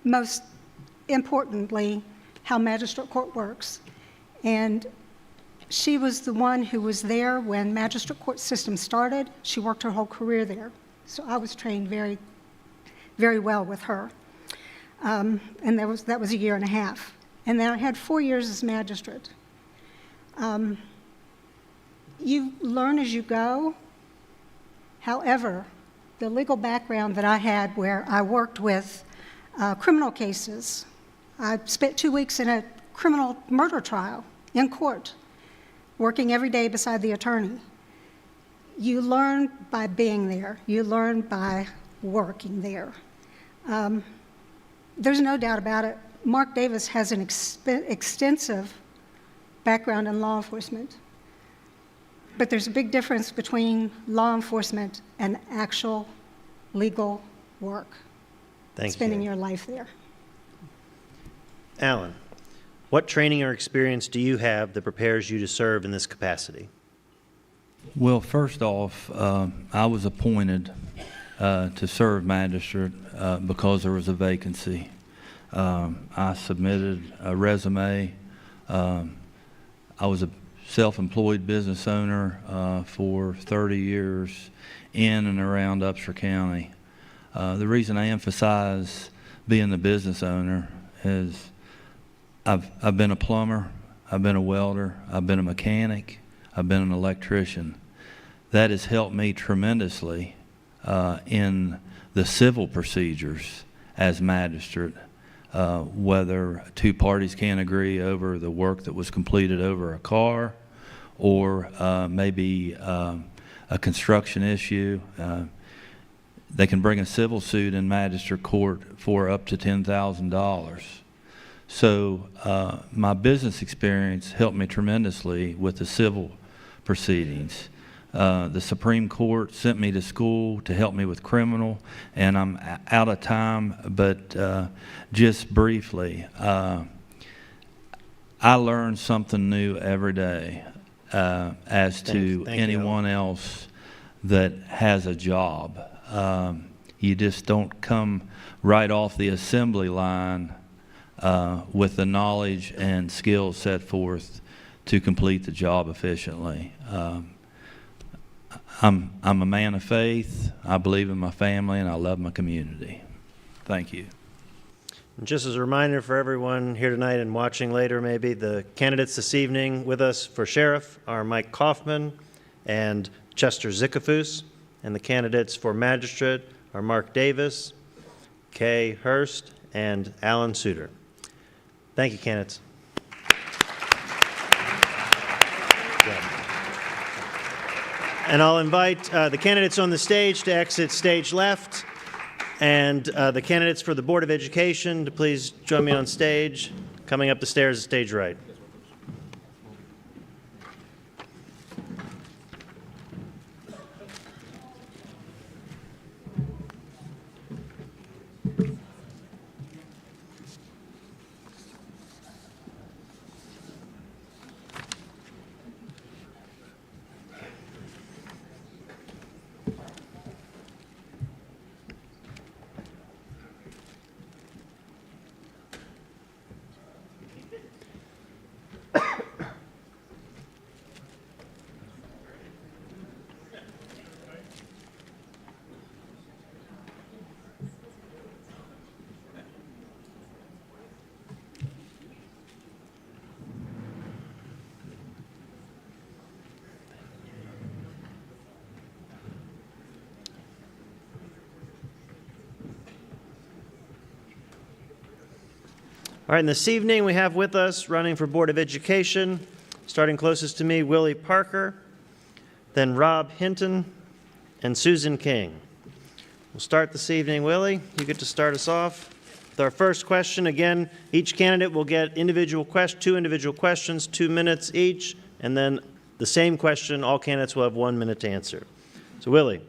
most importantly, how magistrate court works. And she was the one who was there when magistrate court system started. She worked her whole career there. So I was trained very, very well with her. And that was a year and a half. And then I had 4 years as magistrate. You learn as you go. However, the legal background that I had, where I worked with criminal cases, I spent 2 weeks in a criminal murder trial in court, working every day beside the attorney. You learn by being there. You learn by working there. There's no doubt about it. Mark Davis has an extensive background in law enforcement. But there's a big difference between law enforcement and actual legal work. Thank you. Spending your life there. Alan, what training or experience do you have that prepares you to serve in this capacity? Well, first off, I was appointed to serve magistrate because there was a vacancy. I submitted a resume. I was a self-employed business owner for 30 years in and around Upshur County. The reason I emphasize being the business owner is I've been a plumber, I've been a welder, I've been a mechanic, I've been an electrician. That has helped me tremendously in the civil procedures as magistrate, whether two parties can't agree over the work that was completed over a car or maybe a construction issue. They can bring a civil suit in magistrate court for up to $10,000. So my business experience helped me tremendously with the civil proceedings. The Supreme Court sent me to school to help me with criminal, and I'm out of time, but just briefly, I learn something new every day as to Thank you. anyone else that has a job. You just don't come right off the assembly line with the knowledge and skills set forth to complete the job efficiently. I'm a man of faith. I believe in my family, and I love my community. Thank you. And just as a reminder for everyone here tonight and watching later, maybe, the candidates this evening with us for sheriff are Mike Kaufman and Chester Zickafus, and the candidates for magistrate are Mark Davis, Kay Hurst, and Alan Suter. Thank you, candidates. And I'll invite the candidates on the stage to exit stage left, and the candidates for the Board of Education to please join me on stage. Coming up the stairs is stage right. All right, and this evening we have with us, running for Board of Education, starting closest to me, Willie Parker, then Rob Hinton, and Susan King. We'll start this evening. Willie, you get to start us off with our first question. Again, each candidate will get two individual questions, 2 minutes each, and then the same question, all candidates will have 1 minute to answer. So Willie,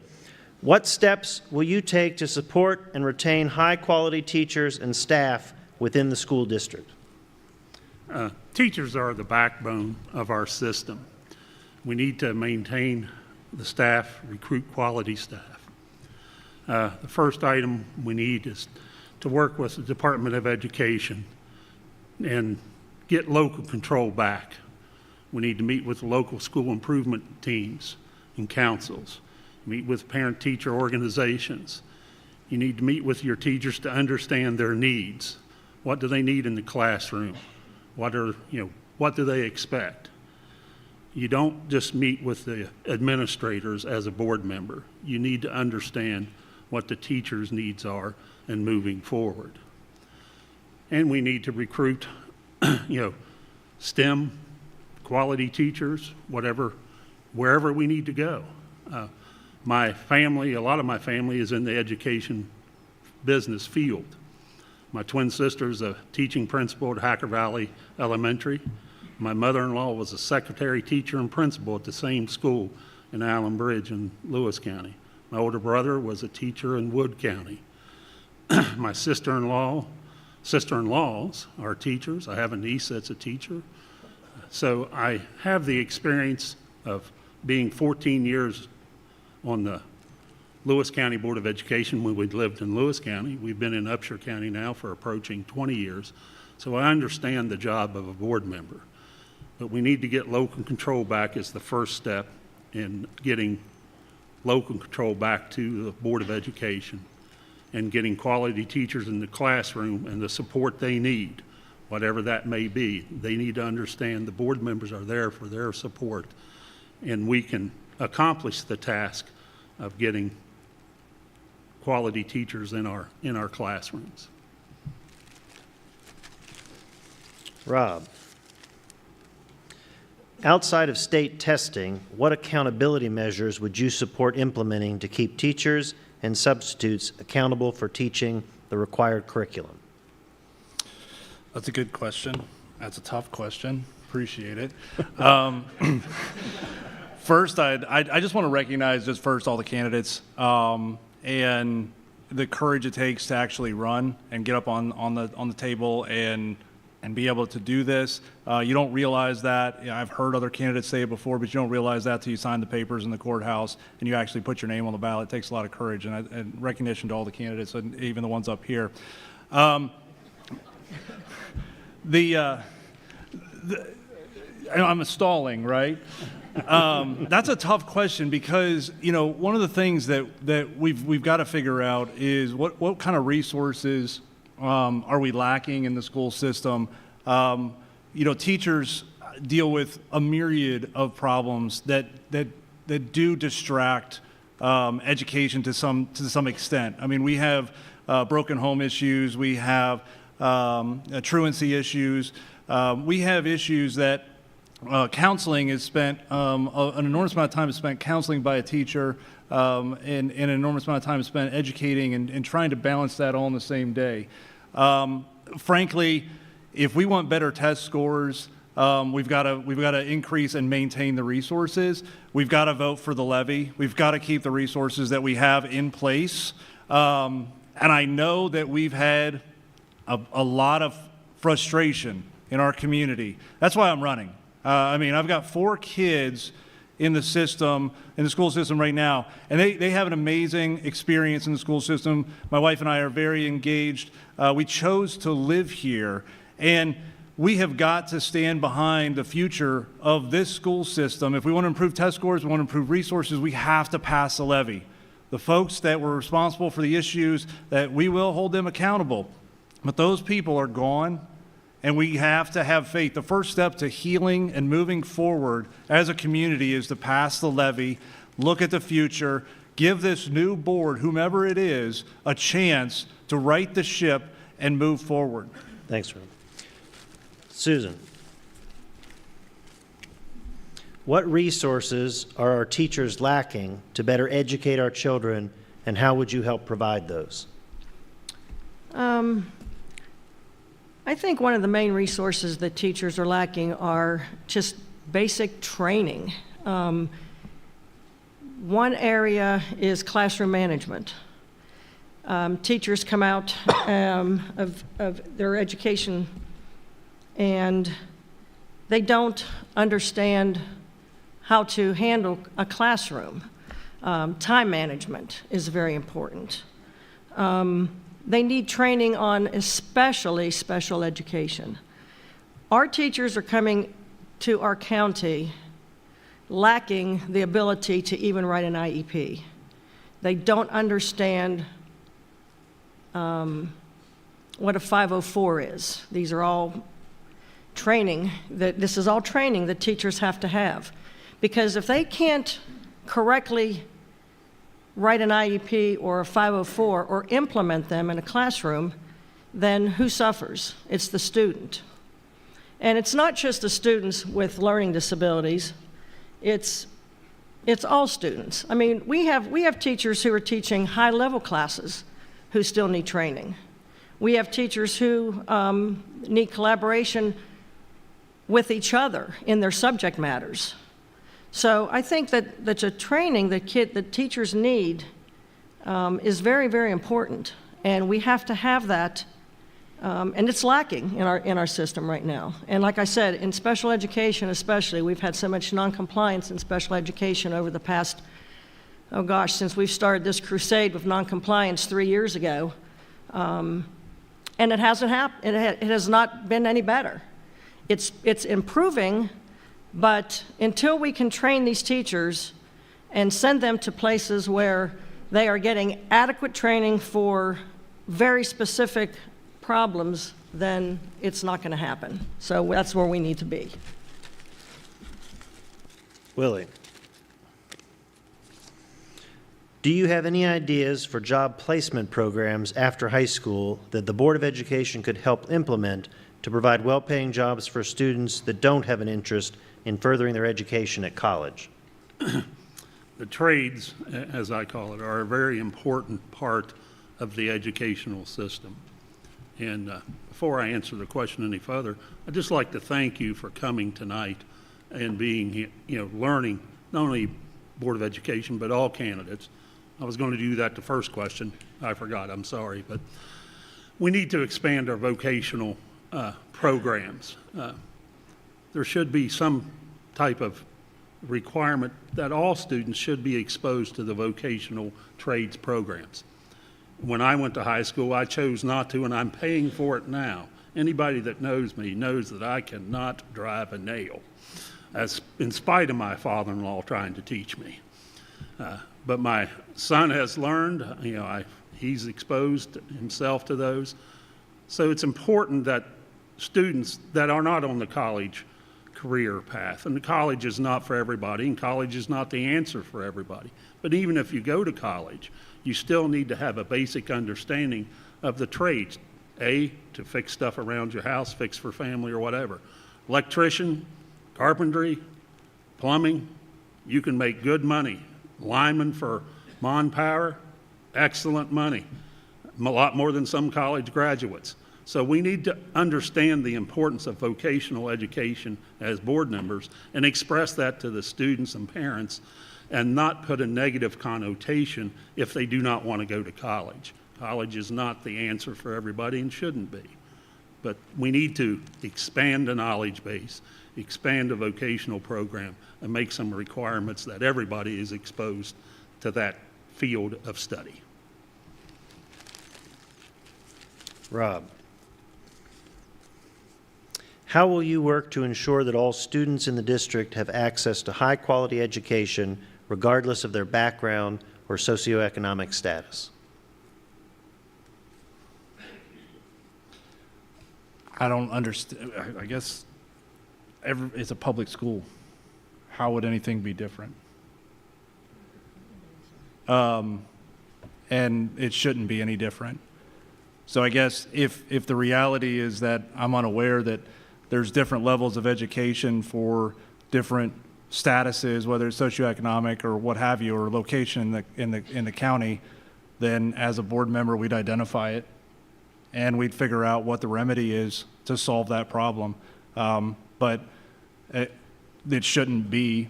what steps will you take to support and retain high-quality teachers and staff within the school district? Teachers are the backbone of our system. We need to maintain the staff, recruit quality staff. The first item we need is to work with the Department of Education and get local control back. We need to meet with local school improvement teams and councils, meet with parent-teacher organizations. You need to meet with your teachers to understand their needs. What do they need in the classroom? What do they expect? You don't just meet with the administrators as a board member. You need to understand what the teachers' needs are and moving forward. And we need to recruit, STEM quality teachers, wherever we need to go. A lot of my family is in the education business field. My twin sister's a teaching principal at Hacker Valley Elementary. My mother-in-law was a secretary, teacher, and principal at the same school in Allen Bridge in Lewis County. My older brother was a teacher in Wood County. My sister-in-laws are teachers. I have a niece that's a teacher. So I have the experience of being 14 years on the Lewis County Board of Education when we lived in Lewis County. We've been in Upshur County now for approaching 20 years, so I understand the job of a board member. But we need to get local control back as the first step in getting local control back to the Board of Education and getting quality teachers in the classroom and the support they need, whatever that may be. They need to understand the board members are there for their support, and we can accomplish the task of getting quality teachers in our classrooms. Rob, outside of state testing, what accountability measures would you support implementing to keep teachers and substitutes accountable for teaching the required curriculum? That's a good question. That's a tough question. Appreciate it. First, I just want to recognize just first all the candidates and the courage it takes to actually run and get up on the table and be able to do this. You don't realize that. I've heard other candidates say it before, but you don't realize that till you sign the papers in the courthouse and you actually put your name on the ballot. It takes a lot of courage and recognition to all the candidates, and even the ones up here. I'm stalling, right? That's a tough question because, you know, one of the things that we've got to figure out is what kind of resources are we lacking in the school system? You know, teachers deal with a myriad of problems that do distract education to some extent. I mean, we have broken home issues, we have truancy issues, we have issues that counseling is spent, an enormous amount of time is spent counseling by a teacher, and an enormous amount of time is spent educating and trying to balance that all in the same day. Frankly, if we want better test scores, we've got to increase and maintain the resources. We've got to vote for the levy. We've got to keep the resources that we have in place. And I know that we've had a lot of frustration in our community. That's why I'm running. I mean, I've got 4 kids in the system, in the school system right now, and they have an amazing experience in the school system. My wife and I are very engaged. We chose to live here, and we have got to stand behind the future of this school system. If we want to improve test scores, we want to improve resources, we have to pass the levy. The folks that were responsible for the issues, that we will hold them accountable. But those people are gone, and we have to have faith. The first step to healing and moving forward as a community is to pass the levy, look at the future, give this new board, whomever it is, a chance to right the ship and move forward. Thanks, Rob. Susan, what resources are our teachers lacking to better educate our children, and how would you help provide those? I think one of the main resources that teachers are lacking are just basic training. One area is classroom management. Teachers come out of their education and they don't understand how to handle a classroom. Time management is very important. They need training on especially special education. Our teachers are coming to our county lacking the ability to even write an IEP. They don't understand what a 504 is. These are all training, this is all training that teachers have to have. Because if they can't correctly write an IEP or a 504 or implement them in a classroom, then who suffers? It's the student. And it's not just the students with learning disabilities, it's all students. I mean, we have teachers who are teaching high-level classes who still need training. We have teachers who need collaboration with each other in their subject matters. So I think that the training that teachers need is very, very important, and we have to have that, and it's lacking in our system right now. And like I said, in special education especially, we've had so much non-compliance in special education over the past oh gosh, since we've started this crusade with noncompliance 3 years ago. And it hasn't happened. It has not been any better. It's improving, but until we can train these teachers and send them to places where they are getting adequate training for very specific problems, then it's not going to happen. So that's where we need to be. Willie, do you have any ideas for job placement programs after high school that the Board of Education could help implement to provide well-paying jobs for students that don't have an interest in furthering their education at college? The trades, as I call it, are a very important part of the educational system. And before I answer the question any further, I'd just like to thank you for coming tonight and being, learning, not only Board of Education, but all candidates. I was going to do that the first question. I forgot, I'm sorry. But we need to expand our vocational programs. There should be some type of requirement that all students should be exposed to the vocational trades programs. When I went to high school, I chose not to, and I'm paying for it now. Anybody that knows me knows that I cannot drive a nail, as in spite of my father-in-law trying to teach me. But my son has learned, he's exposed himself to those. So it's important that students that are not on the college career path, and the college is not for everybody, and college is not the answer for everybody. But even if you go to college, you still need to have a basic understanding of the trades. To fix stuff around your house, fix for family or whatever. Electrician, carpentry, plumbing, you can make good money. Lineman for Mon Power, excellent money. A lot more than some college graduates. So we need to understand the importance of vocational education as board members and express that to the students and parents and not put a negative connotation if they do not want to go to college. College is not the answer for everybody and shouldn't be. But we need to expand the knowledge base, expand a vocational program, and make some requirements that everybody is exposed to that field of study. Rob, how will you work to ensure that all students in the district have access to high-quality education regardless of their background or socioeconomic status? I don't understand. I guess it's a public school. How would anything be different? And it shouldn't be any different. So I guess if the reality is that I'm unaware that there's different levels of education for different statuses, whether it's socioeconomic or what have you, or location in the county, then as a board member we'd identify it and we'd figure out what the remedy is to solve that problem. But it shouldn't be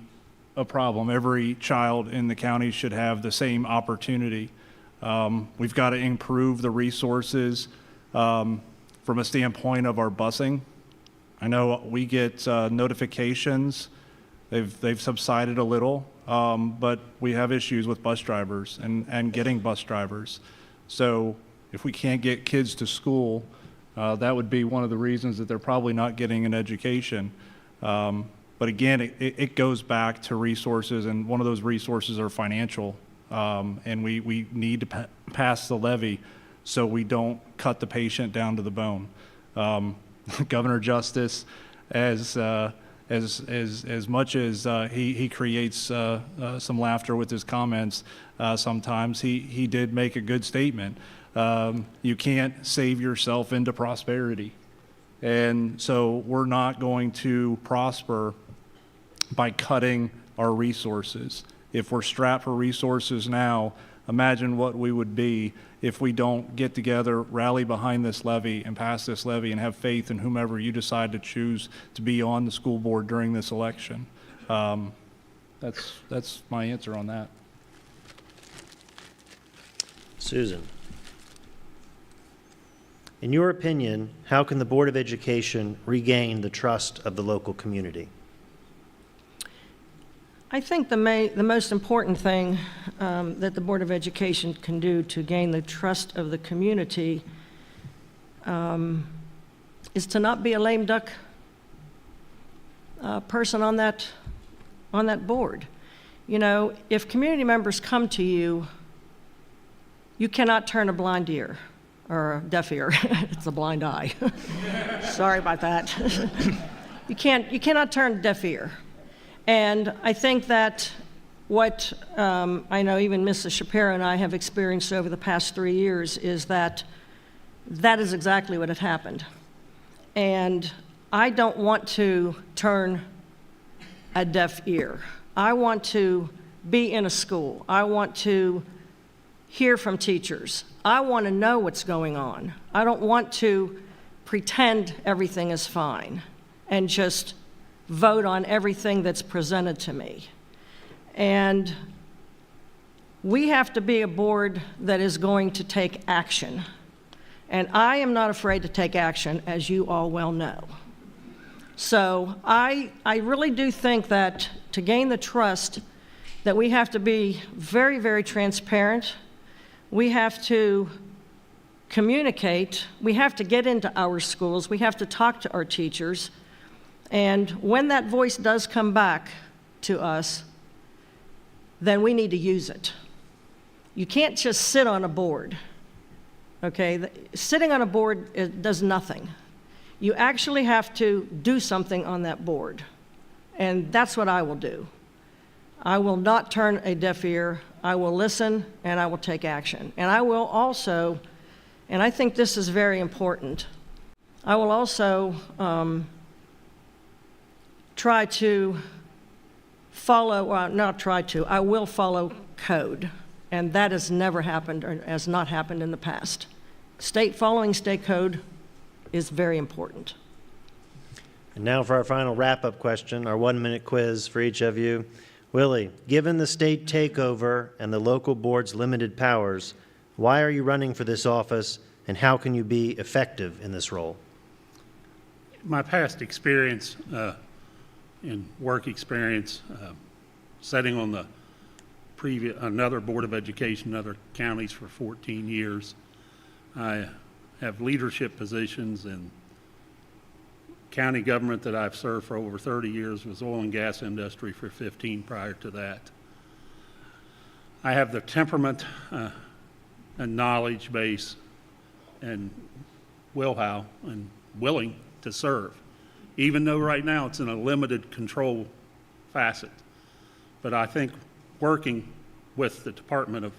a problem. Every child in the county should have the same opportunity. We've got to improve the resources from a standpoint of our busing. I know we get notifications. They've subsided a little, but we have issues with bus drivers and getting bus drivers. So if we can't get kids to school, that would be one of the reasons that they're probably not getting an education. But again, it goes back to resources, and one of those resources are financial. And we need to pass the levy so we don't cut the patient down to the bone. Governor Justice, as much as he creates some laughter with his comments sometimes, he did make a good statement. You can't save yourself into prosperity. And so we're not going to prosper by cutting our resources. If we're strapped for resources now, imagine what we would be if we don't get together, rally behind this levy and pass this levy and have faith in whomever you decide to choose to be on the school board during this election. That's my answer on that. Susan, in your opinion, how can the Board of Education regain the trust of the local community? I think the most important thing that the Board of Education can do to gain the trust of the community is to not be a lame duck person on that board. You know, if community members come to you, you cannot turn a blind ear, or a deaf ear. It's a blind eye. Sorry about that. You cannot turn a deaf ear. And I think that what I know even Mrs. Shapiro and I have experienced over the past 3 years is that is exactly what had happened. And I don't want to turn a deaf ear. I want to be in a school. I want to hear from teachers. I want to know what's going on. I don't want to pretend everything is fine and just vote on everything that's presented to me. And we have to be a board that is going to take action. And I am not afraid to take action, as you all well know. So I really do think that to gain the trust, that we have to be very, very transparent. We have to communicate. We have to get into our schools. We have to talk to our teachers. And when that voice does come back to us, then we need to use it. You can't just sit on a board, okay? Sitting on a board does nothing. You actually have to do something on that board, and that's what I will do. I will not turn a deaf ear. I will listen, and I will take action. And I will also, and I think this is very important, I will also try to follow, well, not try to, I will follow code. And that has never happened, or has not happened in the past. Following state code is very important. And now for our final wrap-up question, our 1-minute quiz for each of you. Willie, given the state takeover and the local board's limited powers, why are you running for this office, and how can you be effective in this role? My past experience in work experience, sitting on the another Board of Education, other counties for 14 years. I have leadership positions in county government that I've served for over 30 years, was oil and gas industry for 15 prior to that. I have the temperament and knowledge base and will-how and willing to serve, even though right now it's in a limited control facet. But I think working with the Department of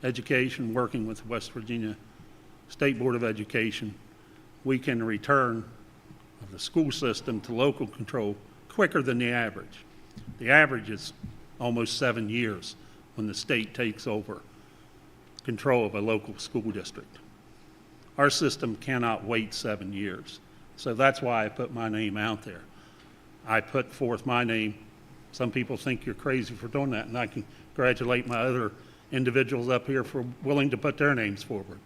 Education, working with West Virginia State Board of Education, we can return the school system to local control quicker than the average. The average is almost 7 years when the state takes over control of a local school district. Our system cannot wait 7 years. So that's why I put my name out there. I put forth my name. Some people think you're crazy for doing that, and I congratulate my other individuals up here for willing to put their names forward.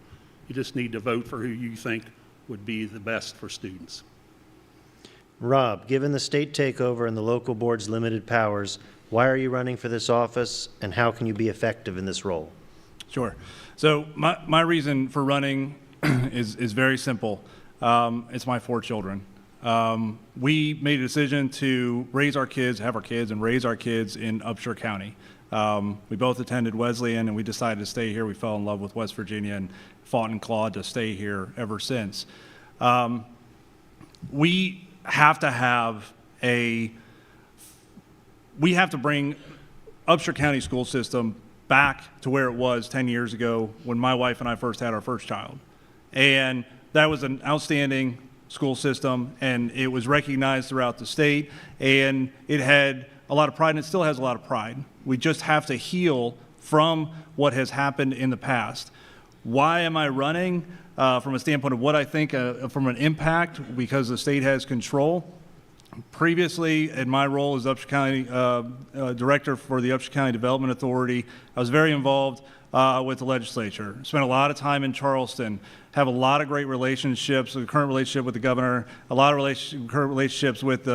You just need to vote for who you think would be the best for students. Rob, given the state takeover and the local board's limited powers, why are you running for this office, and how can you be effective in this role? Sure. So my reason for running is very simple. It's my 4 children. We made a decision to raise our kids, have our kids, and raise our kids in Upshur County. We both attended Wesleyan, and we decided to stay here. We fell in love with West Virginia and fought and clawed to stay here ever since. We have to bring Upshur County school system back to where it was 10 years ago when my wife and I first had our first child. And that was an outstanding school system, and it was recognized throughout the state, and it had a lot of pride, and it still has a lot of pride. We just have to heal from what has happened in the past. Why am I running? From a standpoint of what I think from an impact, because the state has control. Previously, in my role as Upshur County Director for the Upshur County Development Authority, I was very involved with the legislature. Spent a lot of time in Charleston. Have a lot of great relationships. A current relationship with the governor. A lot of current relationships with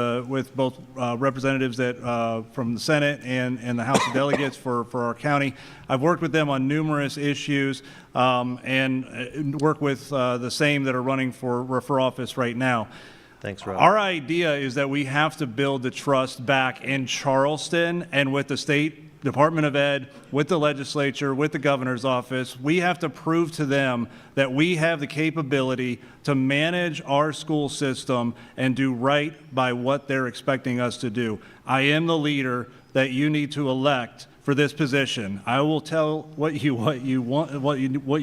both representatives from the Senate and the House of Delegates for our county. I've worked with them on numerous issues and work with the same that are running for office right now. Thanks, Rob. Our idea is that we have to build the trust back in Charleston and with the State Department of Ed, with the legislature, with the governor's office. We have to prove to them that we have the capability to manage our school system and do right by what they're expecting us to do. I am the leader that you need to elect for this position. I will tell what you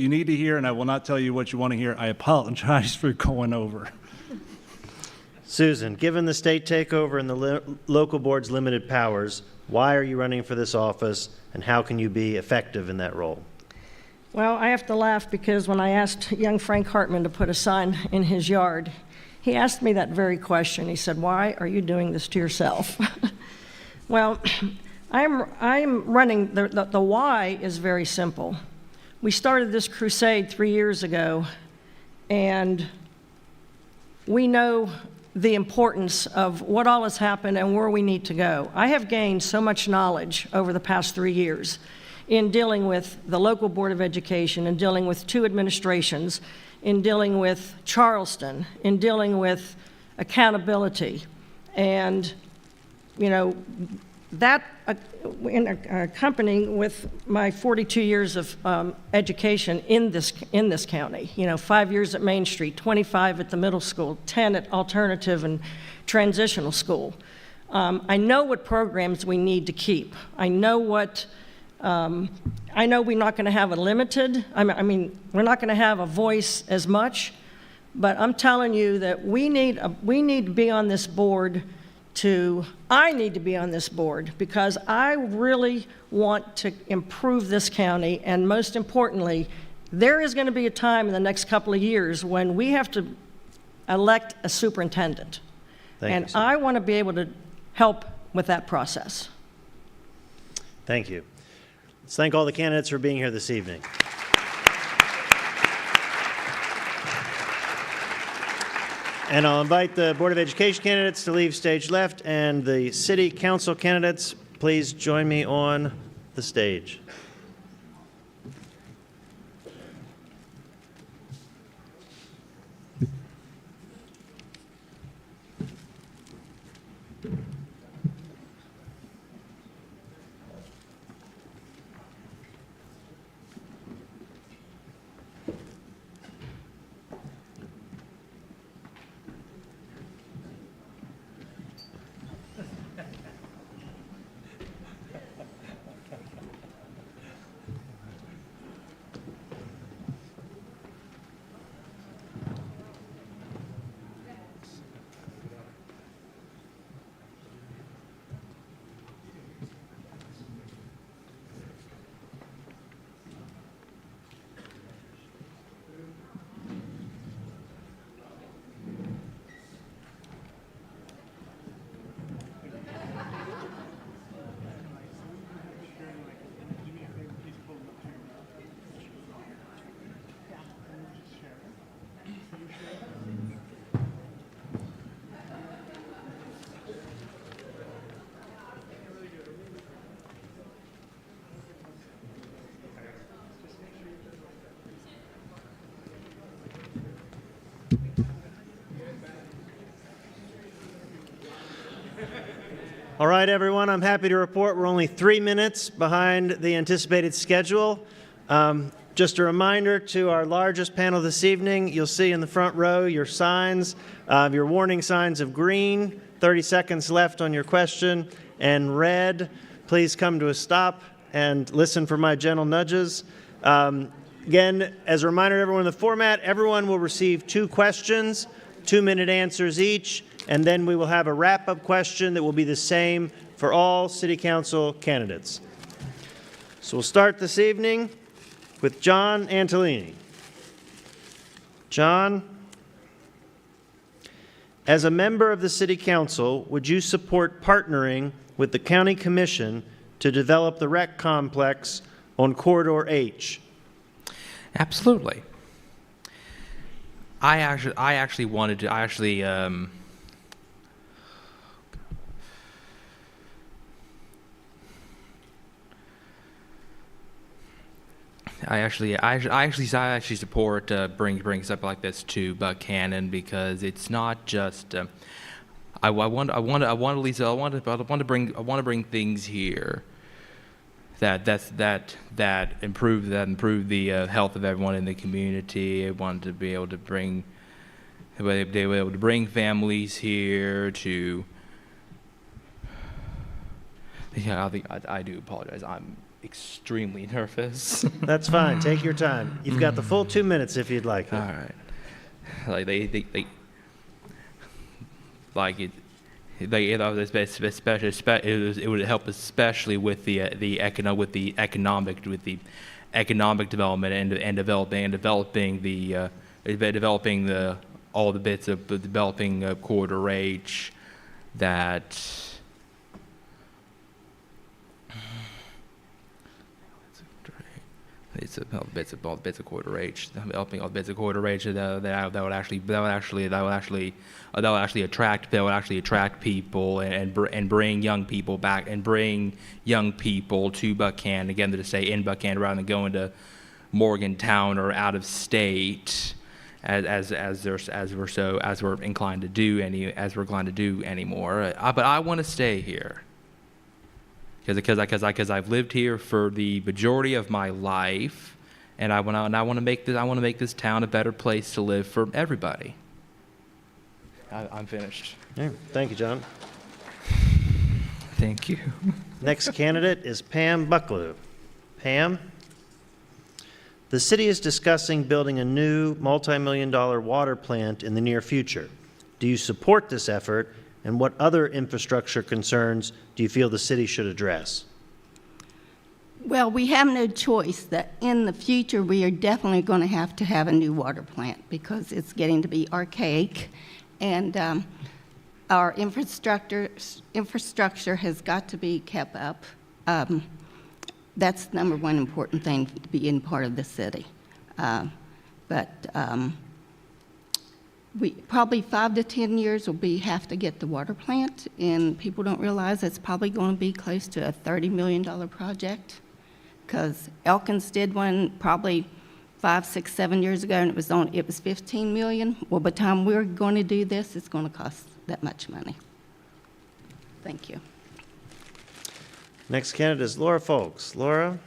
need to hear, and I will not tell you what you want to hear. I apologize for going over. Susan, given the state takeover and the local board's limited powers, why are you running for this office, and how can you be effective in that role? Well, I have to laugh because when I asked young Frank Hartman to put a sign in his yard, he asked me that very question. He said, "Why are you doing this to yourself?" Well, I'm running, the why is very simple. We started this crusade 3 years ago, and we know the importance of what all has happened and where we need to go. I have gained so much knowledge over the past 3 years in dealing with the local Board of Education, in dealing with 2 administrations, in dealing with Charleston, in dealing with accountability. And, you know, that in accompanying with my 42 years of education in this county, you know, 5 years at Main Street, 25 at the middle school, 10 at alternative and transitional school. I know what programs we need to keep. I know what, I know we're not going to have a limited, I mean, we're not going to have a voice as much, but I'm telling you that we need to be on this board I need to be on this board because I really want to improve this county, and most importantly, there is going to be a time in the next couple of years when we have to elect a superintendent. And I want to be able to help with that process. Thank you. Let's thank all the candidates for being here this evening. And I'll invite the Board of Education candidates to leave stage left, and the City Council candidates, please join me on the stage. All right, everyone, I'm happy to report we're only 3 minutes behind the anticipated schedule. Just a reminder to our largest panel this evening, you'll see in the front row your signs, your warning signs of green, 30 seconds left on your question, and red, please come to a stop and listen for my gentle nudges. Again, as a reminder to everyone, the format, everyone will receive 2 questions, 2-minute answers each, and then we will have a wrap-up question that will be the same for all City Council candidates. So we'll start this evening with John Antolini. John, As a member of the City Council, would you support partnering with the County Commission to develop the rec complex on Corridor H? Absolutely. I actually wanted to. I actually support bring stuff like this to Buchanan, because it's not just. I want to bring things here that improve the health of everyone in the community. I want to be able to bring families here to. Yeah, I do apologize. I'm extremely nervous. That's fine. Take your time. You've got the full 2 minutes if you'd like. All right. Like it would help especially with the economic development and developing all the bits of developing Corridor H that. It's all the bits of Corridor H, helping all the bits of Corridor H that would actually attract people and bring young people back and bring young people to Buchanan again, to stay in Buchanan rather than going to Morgantown or out of state as we're inclined to do anymore. But I want to stay here. Because I've lived here for the majority of my life, and I want to make this town a better place to live for everybody. I'm finished. Yeah, thank you, John. Thank you. Next candidate is Pam Bucklew. Pam? The city is discussing building a new multi-million-dollar water plant in the near future. Do you support this effort? And what other infrastructure concerns do you feel the city should address? Well, we have no choice that in the future we are definitely going to have a new water plant because it's getting to be archaic, and our infrastructure has got to be kept up. That's the number one important thing to be in part of the city. We probably 5 to 10 years will have to get the water plant, and people don't realize it's probably going to be close to a $30 million project, because Elkins did one probably 5, 6, 7 years ago, and it was $15 million. Well, by the time we're going to do this, it's going to cost that much money. Thank you. Next candidate is Laura Folks. Laura?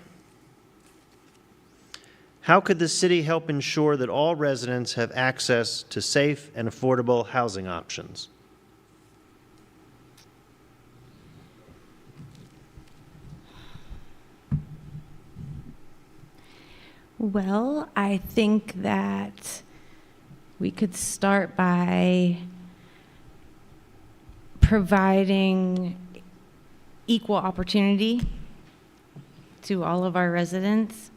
How could the city help ensure that all residents have access to safe and affordable housing options? Well, I think that we could start by providing equal opportunity to all of our residents.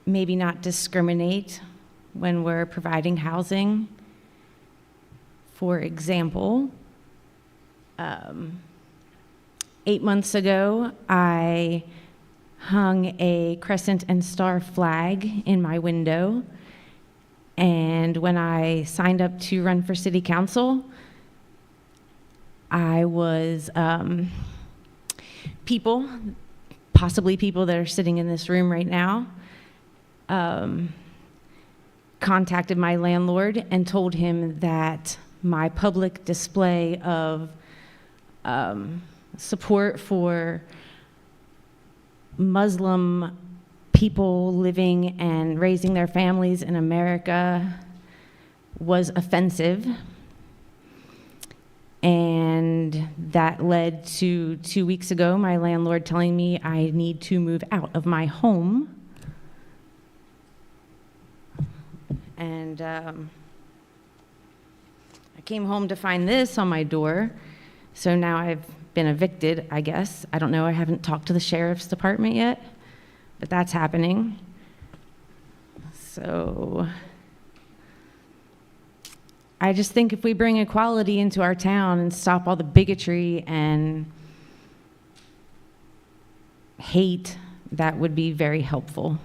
Maybe not discriminate when we're providing housing. For example, 8 months ago, I hung a crescent and star flag in my window, and when I signed up to run for city council, I was possibly people that are sitting in this room right now, contacted my landlord and told him that my public display of support for Muslim people living and raising their families in America was offensive. And that led to 2 weeks ago, my landlord telling me I need to move out of my home. And I came home to find this on my door. So now I've been evicted, I guess. I don't know, I haven't talked to the sheriff's department yet, but that's happening. So I just think if we bring equality into our town and stop all the bigotry and hate, that would be very helpful.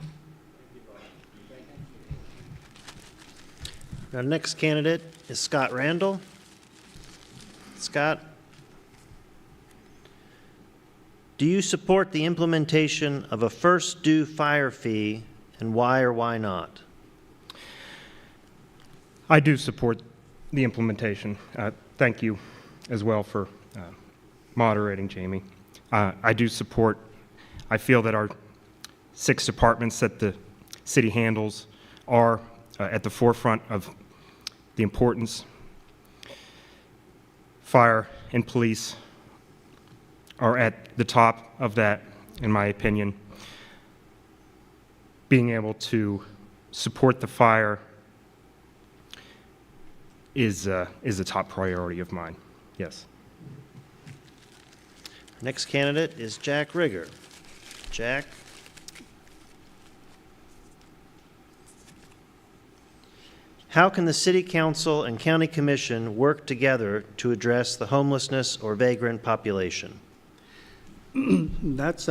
Our next candidate is Scott Randall. Scott, do you support the implementation of a first due fire fee, and why or why not? I do support the implementation. Thank you as well for moderating, Jamie. I do support, I feel that our 6 departments that the city handles are at the forefront of the importance. Fire and police are at the top of that, in my opinion. Being able to support the fire is a top priority of mine. Yes. Next candidate is Jack Rigger. Jack? How can the City Council and County Commission work together to address the homelessness or vagrant population? That's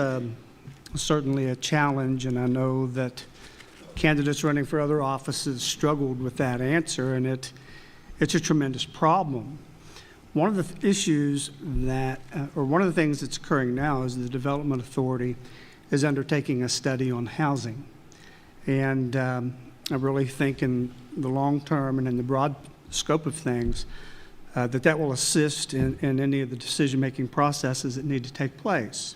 certainly a challenge, and I know that candidates running for other offices struggled with that answer, and it's a tremendous problem. One of the issues that, or one of the things that's occurring now is the Development Authority is undertaking a study on housing. And I really think in the long term and in the broad scope of things, that will assist in any of the decision-making processes that need to take place.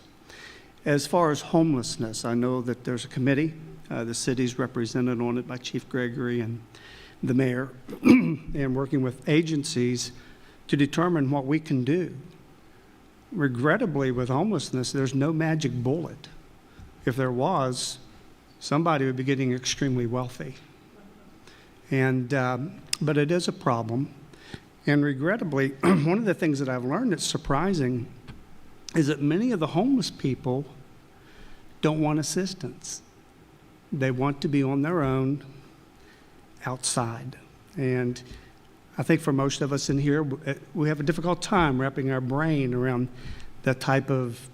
As far as homelessness, I know that there's a committee. The city's represented on it by Chief Gregory and the mayor, and working with agencies to determine what we can do. Regrettably, with homelessness, there's no magic bullet. If there was, somebody would be getting extremely wealthy. And, but it is a problem. And regrettably, one of the things that I've learned that's surprising is that many of the homeless people don't want assistance. They want to be on their own outside. And I think for most of us in here, we have a difficult time wrapping our brain around that type of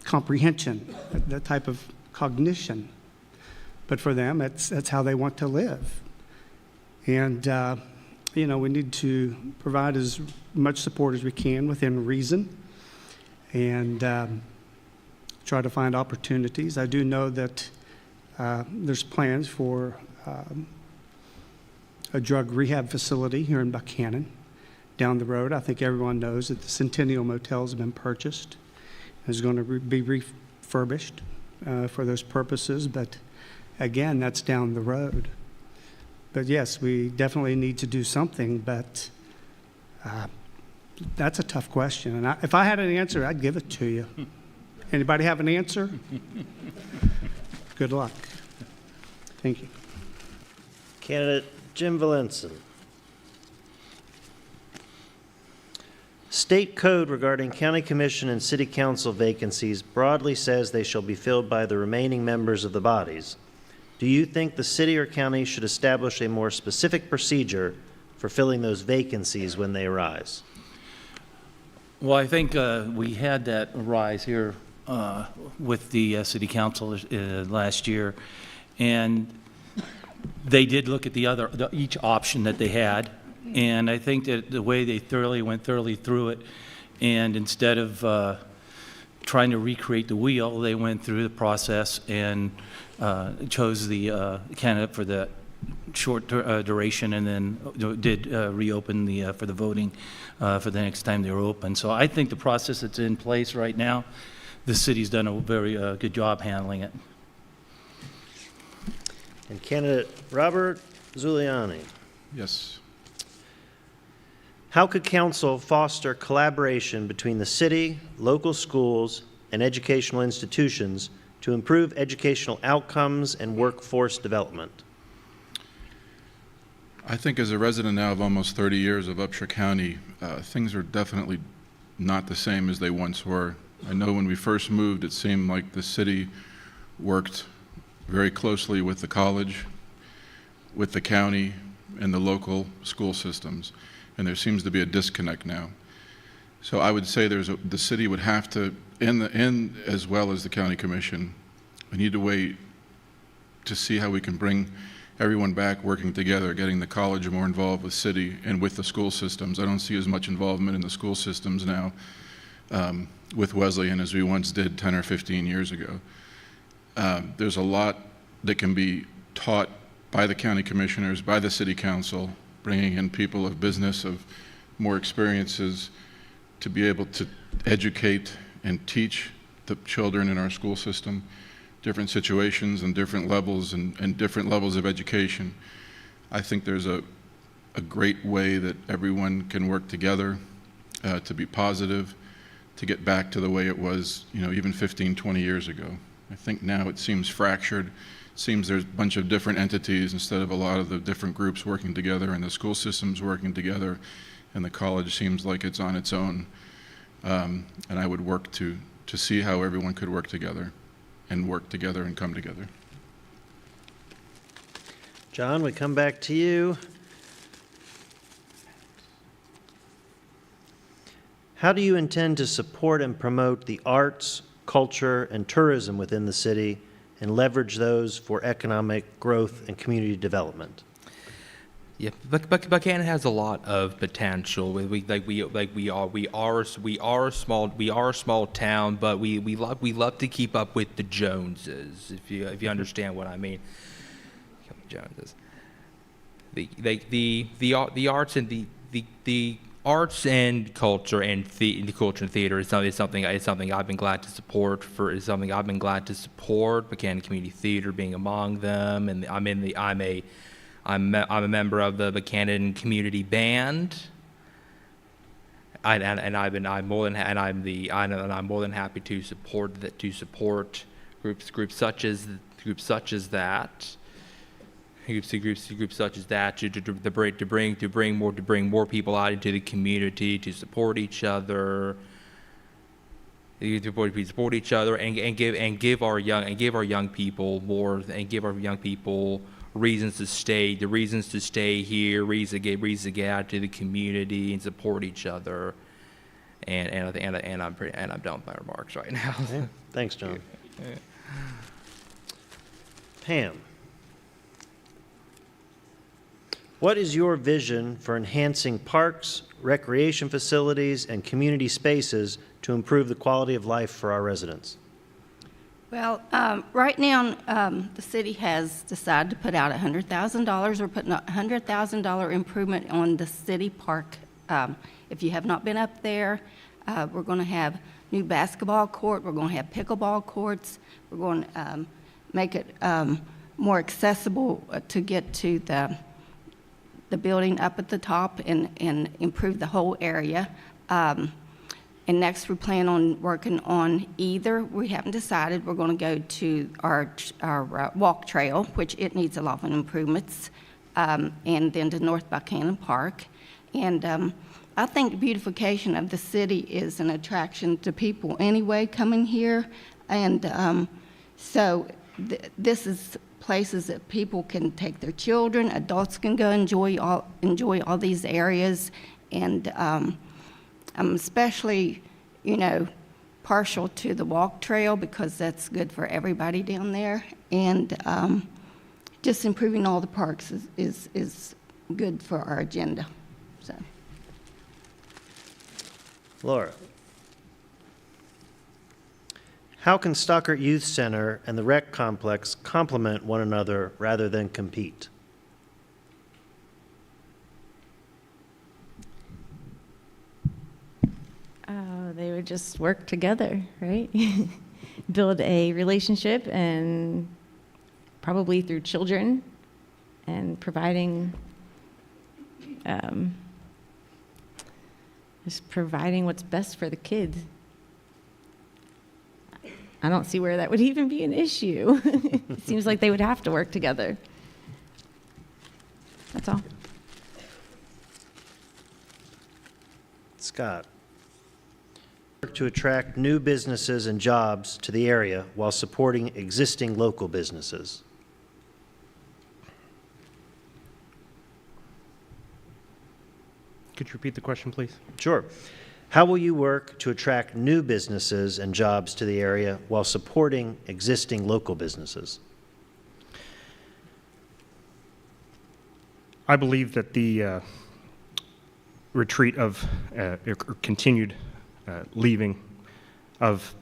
comprehension, that type of cognition. But for them, that's how they want to live. And, you know, we need to provide as much support as we can within reason and try to find opportunities. I do know that there's plans for a drug rehab facility here in Buchanan down the road. I think everyone knows that the Centennial Motel has been purchased. It's going to be refurbished for those purposes, but again, that's down the road. But yes, we definitely need to do something, but that's a tough question. And if I had an answer, I'd give it to you. Anybody have an answer? Good luck. Thank you. Candidate Jim Valenson. State code regarding county commission and city council vacancies broadly says they shall be filled by the remaining members of the bodies. Do you think the city or county should establish a more specific procedure for filling those vacancies when they arise? Well, I think we had that arise here with the city council last year, and they did look at each option that they had, and I think that the way they went thoroughly through it, and instead of trying to recreate the wheel, they went through the process and chose the candidate for the short duration, and then did reopen for the voting for the next time they were open. So I think the process that's in place right now, the city's done a very good job handling it. And candidate Robert Zuliani. Yes. How could council foster collaboration between the city, local schools, and educational institutions to improve educational outcomes and workforce development? I think as a resident now of almost 30 years of Upshur County, things are definitely not the same as they once were. I know when we first moved, it seemed like the city worked very closely with the college. with the county and the local school systems, and there seems to be a disconnect now. So I would say the city would have to, as well as the county commission, we need to wait to see how we can bring everyone back working together, getting the college more involved with city and with the school systems. I don't see as much involvement in the school systems now with Wesleyan as we once did 10 or 15 years ago. There's a lot that can be taught by the county commissioners, by the city council, bringing in people of business, of more experiences, to be able to educate and teach the children in our school system different situations and different levels and different levels of education. I think there's a great way that everyone can work together to be positive, to get back to the way it was, even 15, 20 years ago. I think now it seems fractured. It seems there's a bunch of different entities instead of a lot of the different groups working together, and the school systems working together, and the college seems like it's on its own. And I would work to see how everyone could work together and come together. John, we come back to you. How do you intend to support and promote the arts, culture, and tourism within the city and leverage those for economic growth and community development? Yeah, but Buchanan has a lot of potential. We are a small town, but we love to keep up with the Joneses. If you understand what I mean, Joneses. The arts and the arts and culture and theater is something I've been glad to support. Buchanan Community Theater being among them, and I'm a member of the Buchanan Community Band, I'm more than happy to support groups such as that. To bring more people out into the community to support each other. And give our young people reasons to stay here, reasons to get out to the community and support each other. And I'm done with my remarks right now. Okay. Thanks, John. Pam, what is your vision for enhancing parks, recreation facilities, and community spaces to improve the quality of life for our residents? Well, right now, the city has decided to put out $100,000. We're putting a $100,000 improvement on the city park. If you have not been up there, we're going to have new basketball court. We're going to have pickleball courts. We're going to make it more accessible to get to the building up at the top and improve the whole area. And next, we plan on working on we haven't decided, we're going to go to our walk trail, which it needs a lot of improvements, and then to North Buchanan Park. And I think beautification of the city is an attraction to people anyway coming here. And so this is places that people can take their children, adults can go enjoy all these areas. And I'm especially, partial to the walk trail because that's good for everybody down there. And just improving all the parks is good for our agenda. So, Laura, how can Stockert Youth Center and the rec complex complement one another rather than compete? They would just work together, right? Build a relationship, and probably through children and providing, just providing what's best for the kids. I don't see where that would even be an issue. It seems like they would have to work together. That's all. Scott. To attract new businesses and jobs to the area while supporting existing local businesses. Could you repeat the question, please? Sure. How will you work to attract new businesses and jobs to the area while supporting existing local businesses? I believe that the retreat of or continued leaving of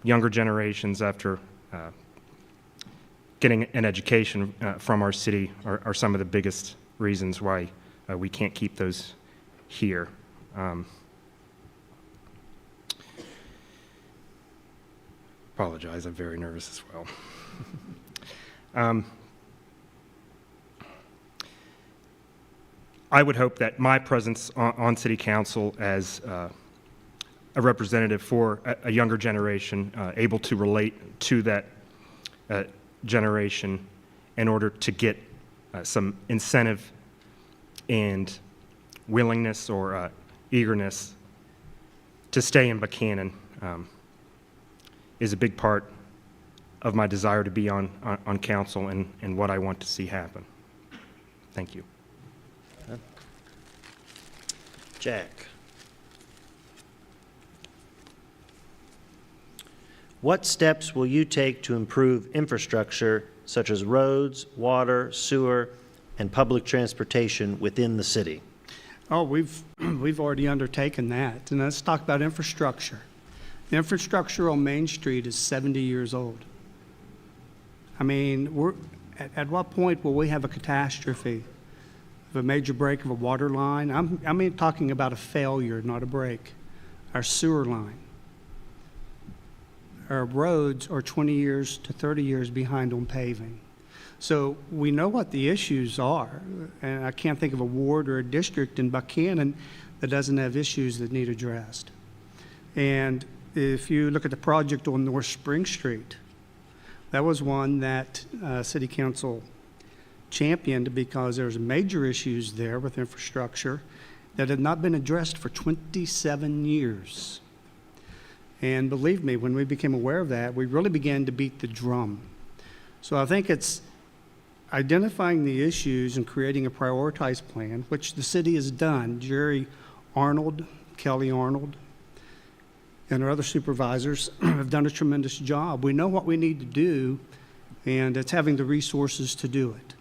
younger generations after getting an education from our city are some of the biggest reasons why we can't keep those here. Apologize, I'm very nervous as well. I would hope that my presence on City Council as a representative for a younger generation, able to relate to that generation in order to get some incentive and willingness or eagerness to stay in Buchanan is a big part of my desire to be on council and what I want to see happen. Thank you. Jack. What steps will you take to improve infrastructure such as roads, water, sewer, and public transportation within the city? Oh, we've already undertaken that. And let's talk about infrastructure. The infrastructure on Main Street is 70 years old. I mean, at what point will we have a catastrophe of a major break of a water line? I mean, talking about a failure, not a break. Our sewer line. Our roads are 20 years to 30 years behind on paving. So we know what the issues are, and I can't think of a ward or a district in Buchanan that doesn't have issues that need addressed. And if you look at the project on North Spring Street, that was one that City Council championed because there's major issues there with infrastructure that had not been addressed for 27 years. And believe me, when we became aware of that, we really began to beat the drum. So I think it's identifying the issues and creating a prioritized plan, which the city has done. Jerry Arnold, Kelly Arnold, and our other supervisors have done a tremendous job. We know what we need to do, and it's having the resources to do it.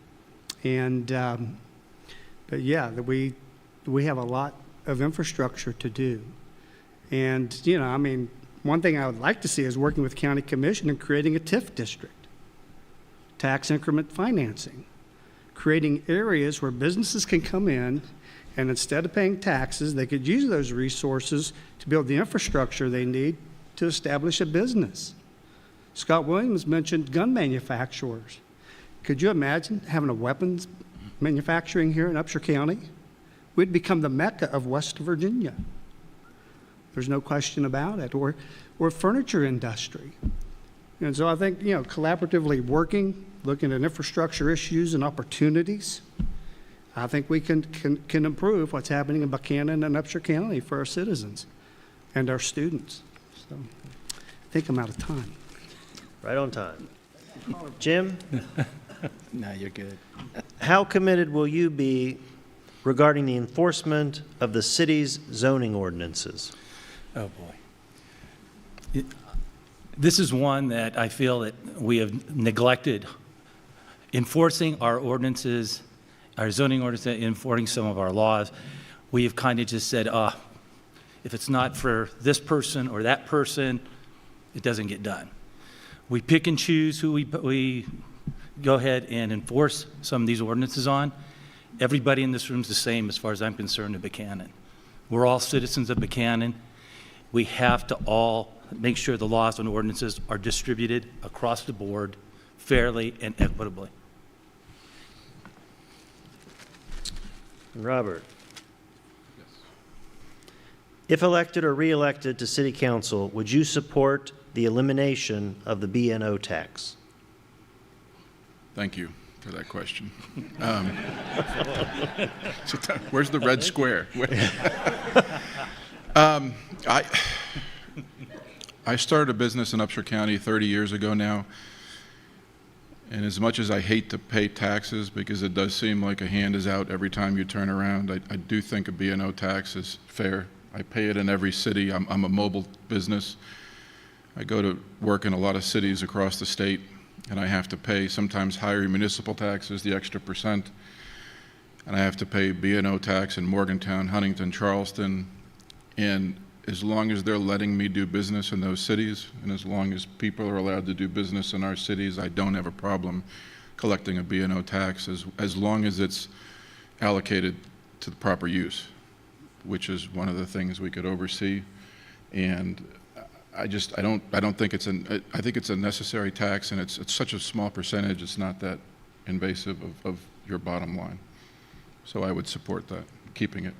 And, but yeah, we have a lot of infrastructure to do. And, you know, I mean, one thing I would like to see is working with County Commission and creating a TIF district, tax increment financing, creating areas where businesses can come in and instead of paying taxes, they could use those resources to build the infrastructure they need to establish a business. Scott Williams mentioned gun manufacturers. Could you imagine having a weapons manufacturing here in Upshur County? We'd become the Mecca of West Virginia. There's no question about it. Or furniture industry. And so I think, you know, collaboratively working, looking at infrastructure issues and opportunities, I think we can improve what's happening in Buchanan and Upshur County for our citizens and our students. So I think I'm out of time. Right on time. Jim? No, you're good. How committed will you be regarding the enforcement of the city's zoning ordinances? Oh, boy. This is one that I feel that we have neglected. Enforcing our ordinances, our zoning ordinances, enforcing some of our laws, we have kind of just said, if it's not for this person or that person, it doesn't get done. We pick and choose who we go ahead and enforce some of these ordinances on. Everybody in this room is the same as far as I'm concerned in Buchanan. We're all citizens of Buchanan. We have to all make sure the laws and ordinances are distributed across the board fairly and equitably. Robert? Yes. If elected or re-elected to City Council, would you support the elimination of the B&O tax? Thank you for that question. Where's the red square? I started a business in Upshur County 30 years ago now. And as much as I hate to pay taxes, because it does seem like a hand is out every time you turn around, I do think a B&O tax is fair. I pay it in every city. I'm a mobile business. I go to work in a lot of cities across the state, and I have to pay sometimes higher municipal taxes, the extra %. And I have to pay B&O tax in Morgantown, Huntington, Charleston. And as long as they're letting me do business in those cities, and as long as people are allowed to do business in our cities, I don't have a problem collecting a B&O tax as long as it's allocated to the proper use, which is one of the things we could oversee. And I don't think I think it's a necessary tax, and it's such a small percentage, it's not that invasive of your bottom line. So I would support that, keeping it.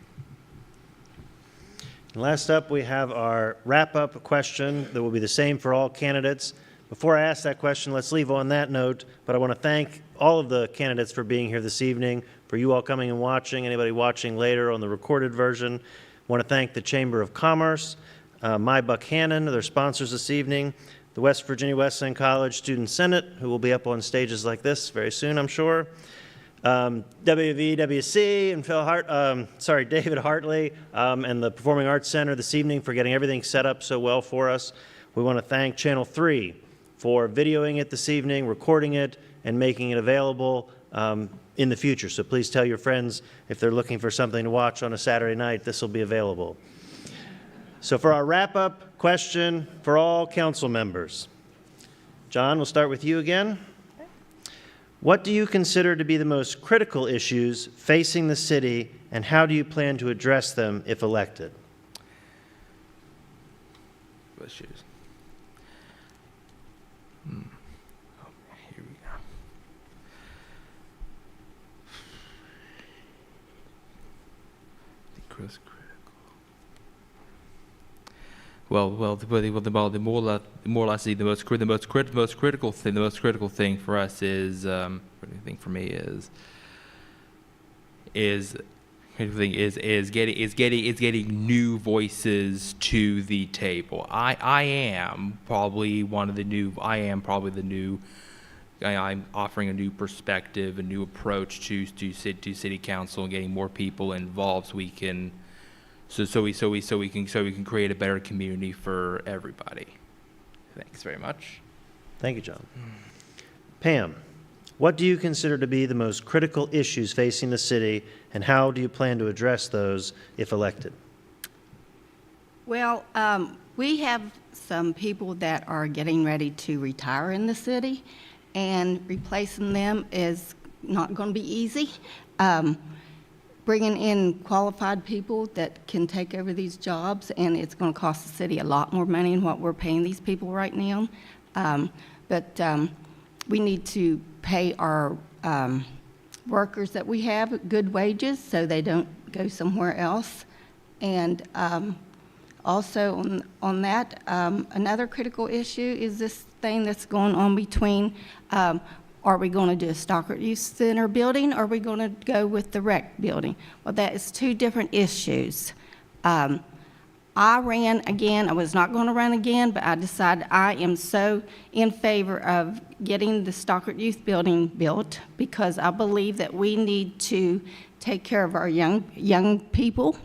And last up, we have our wrap-up question that will be the same for all candidates. Before I ask that question, let's leave on that note, but I want to thank all of the candidates for being here this evening, for you all coming and watching, anybody watching later on the recorded version. I want to thank the Chamber of Commerce, My Buckhannon, their sponsors this evening, the West Virginia Wesleyan College Student Senate, who will be up on stages like this very soon, I'm sure. WVWC and David Hartley and the Performing Arts Center this evening for getting everything set up so well for us. We want to thank Channel 3 for videoing it this evening, recording it, and making it available in the future. So please tell your friends if they're looking for something to watch on a Saturday night, this will be available. So for our wrap-up question for all council members, John, we'll start with you again. What do you consider to be the most critical issues facing the city, and how do you plan to address them if elected? Issues. Here we go. Critical. The more I see, the most critical thing for us is getting new voices to the table. I'm offering a new perspective, a new approach to city council, and getting more people involved so we can create a better community for everybody. Thanks very much. Thank you, John. Pam, what do you consider to be the most critical issues facing the city, and how do you plan to address those if elected? Well, we have some people that are getting ready to retire in the city, and replacing them is not going to be easy. Bringing in qualified people that can take over these jobs, and it's going to cost the city a lot more money than what we're paying these people right now. But we need to pay our workers that we have good wages so they don't go somewhere else. And also on that, another critical issue is this thing that's going on between are we going to do a Stockard Youth Center building, or are we going to go with the rec building? Well, that is two different issues. I ran again. I was not going to run again, but I decided I am so in favor of getting the Stockard Youth Building built, because I believe that we need to take care of our young people.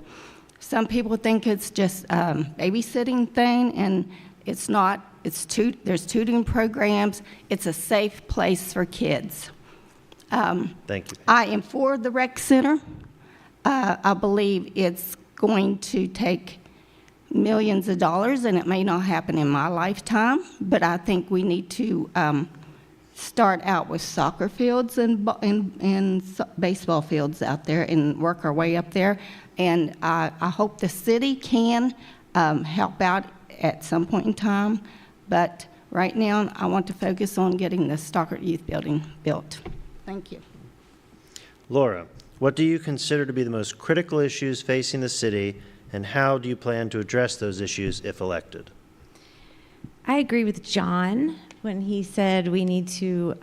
Some people think it's just a babysitting thing, and it's not. There's tutoring programs. It's a safe place for kids. Thank you. I am for the rec center. I believe it's going to take millions of dollars, and it may not happen in my lifetime, but I think we need to start out with soccer fields and baseball fields out there and work our way up there. And I hope the city can help out at some point in time. But right now, I want to focus on getting the Stockard Youth Building built. Thank you. Laura, what do you consider to be the most critical issues facing the city, and how do you plan to address those issues if elected? I agree with John when he said we need to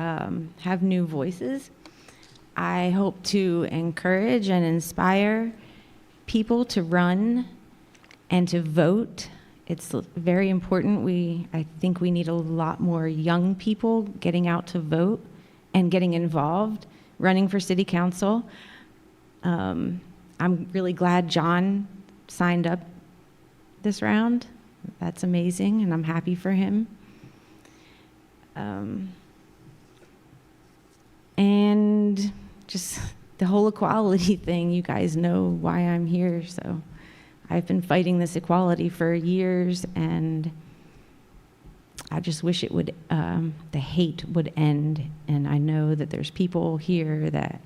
have new voices. I hope to encourage and inspire people to run and to vote. It's very important. I think we need a lot more young people getting out to vote and getting involved, running for city council. I'm really glad John signed up this round. That's amazing, and I'm happy for him. And just the whole equality thing, you guys know why I'm here. So I've been fighting this equality for years, and I just wish it would, the hate would end. And I know that there's people here that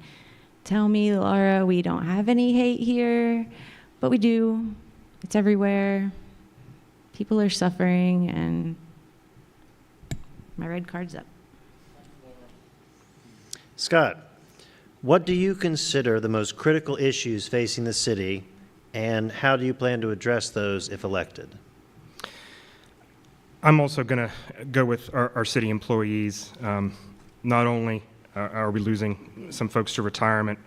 tell me, Laura, we don't have any hate here, but we do. It's everywhere. People are suffering, and my red card's up. Scott, what do you consider the most critical issues facing the city, and how do you plan to address those if elected? I'm also going to go with our city employees. Not only are we losing some folks to retirement,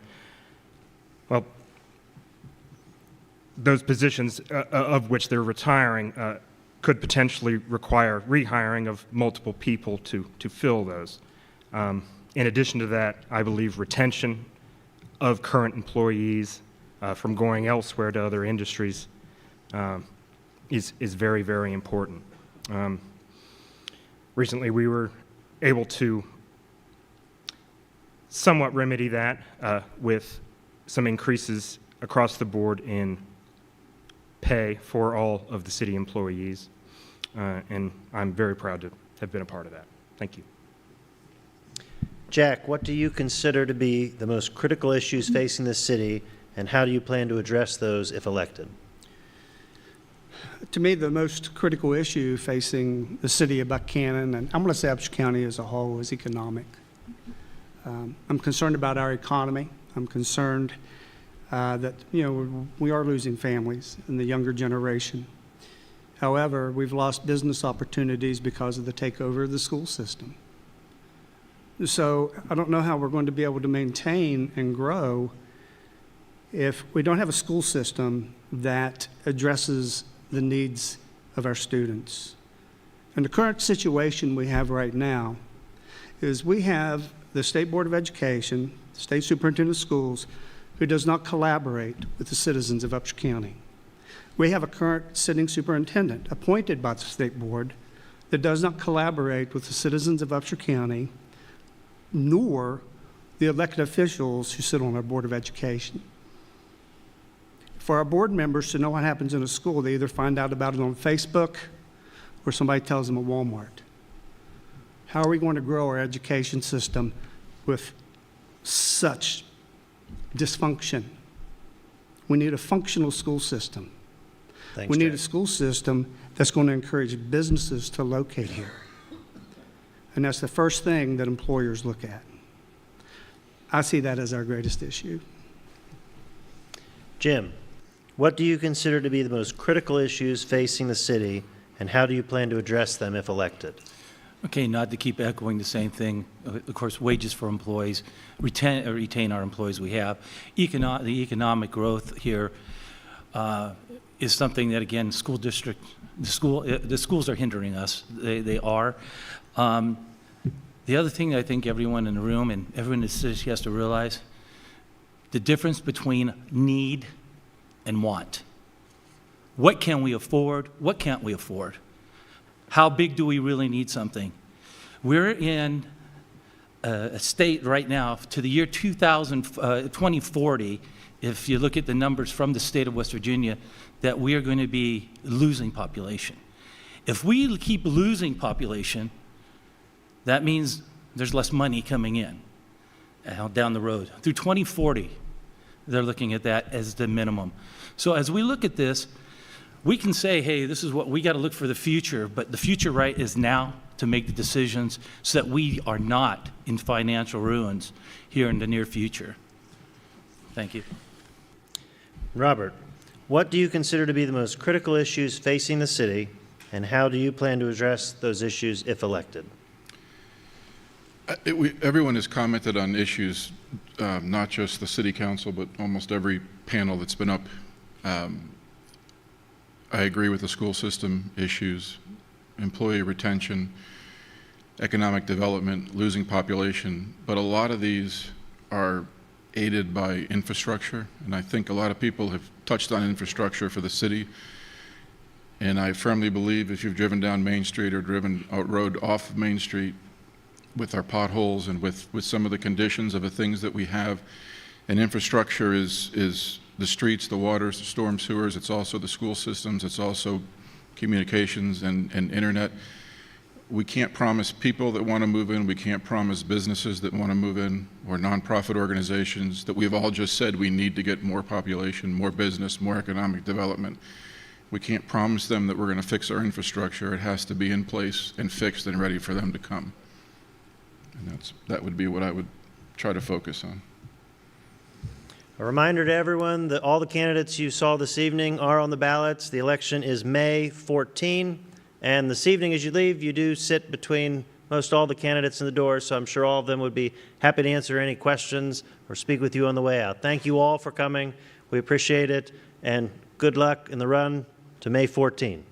well, those positions of which they're retiring could potentially require rehiring of multiple people to fill those. In addition to that, I believe retention of current employees from going elsewhere to other industries is very, very important. Recently, we were able to somewhat remedy that with some increases across the board in pay for all of the city employees, and I'm very proud to have been a part of that. Thank you. Jack, what do you consider to be the most critical issues facing the city, and how do you plan to address those if elected? To me, the most critical issue facing the city of Buchanan, and I'm going to say Upshur County as a whole, is economic. I'm concerned about our economy. I'm concerned that, we are losing families in the younger generation. However, we've lost business opportunities because of the takeover of the school system. So I don't know how we're going to be able to maintain and grow if we don't have a school system that addresses the needs of our students. And the current situation we have right now is we have the State Board of Education, the State Superintendent of Schools, who does not collaborate with the citizens of Upshur County. We have a current sitting superintendent appointed by the State Board that does not collaborate with the citizens of Upshur County, nor the elected officials who sit on our Board of Education. For our board members to know what happens in a school, they either find out about it on Facebook or somebody tells them at Walmart. How are we going to grow our education system with such dysfunction? We need a functional school system. Thanks, we need Jack. a school system that's going to encourage businesses to locate here. And that's the first thing that employers look at. I see that as our greatest issue. Jim, what do you consider to be the most critical issues facing the city, and how do you plan to address them if elected? Okay, not to keep echoing the same thing. Of course, wages for employees, retain our employees we have. The economic growth here is something that, again, the schools are hindering us. They are. The other thing that I think everyone in the room and everyone in the city has to realize, the difference between need and want. What can we afford? What can't we afford? How big do we really need something? We're in a state right now to the year 2040, if you look at the numbers from the state of West Virginia, that we are going to be losing population. If we keep losing population, that means there's less money coming in down the road. Through 2040, they're looking at that as the minimum. So as we look at this, we can say, hey, this is what we got to look for the future, but the future right is now to make the decisions so that we are not in financial ruins here in the near future. Thank you. Robert, what do you consider to be the most critical issues facing the city, and how do you plan to address those issues if elected? Everyone has commented on issues, not just the city council, but almost every panel that's been up. I agree with the school system issues, employee retention. economic development, losing population, but a lot of these are aided by infrastructure, and I think a lot of people have touched on infrastructure for the city, and I firmly believe if you've driven down Main Street or driven a road off of Main Street with our potholes and with some of the conditions of the things that we have, and infrastructure is the streets, the waters, the storm sewers, it's also the school systems, it's also communications and internet. We can't promise people that want to move in, we can't promise businesses that want to move in, or nonprofit organizations that we've all just said we need to get more population, more business, more economic development. We can't promise them that we're going to fix our infrastructure. It has to be in place and fixed and ready for them to come. And that would be what I would try to focus on. A reminder to everyone that all the candidates you saw this evening are on the ballots. The election is May 14. And this evening, as you leave, you do sit between most all the candidates in the door, so I'm sure all of them would be happy to answer any questions or speak with you on the way out. Thank you all for coming. We appreciate it, and good luck in the run to May 14.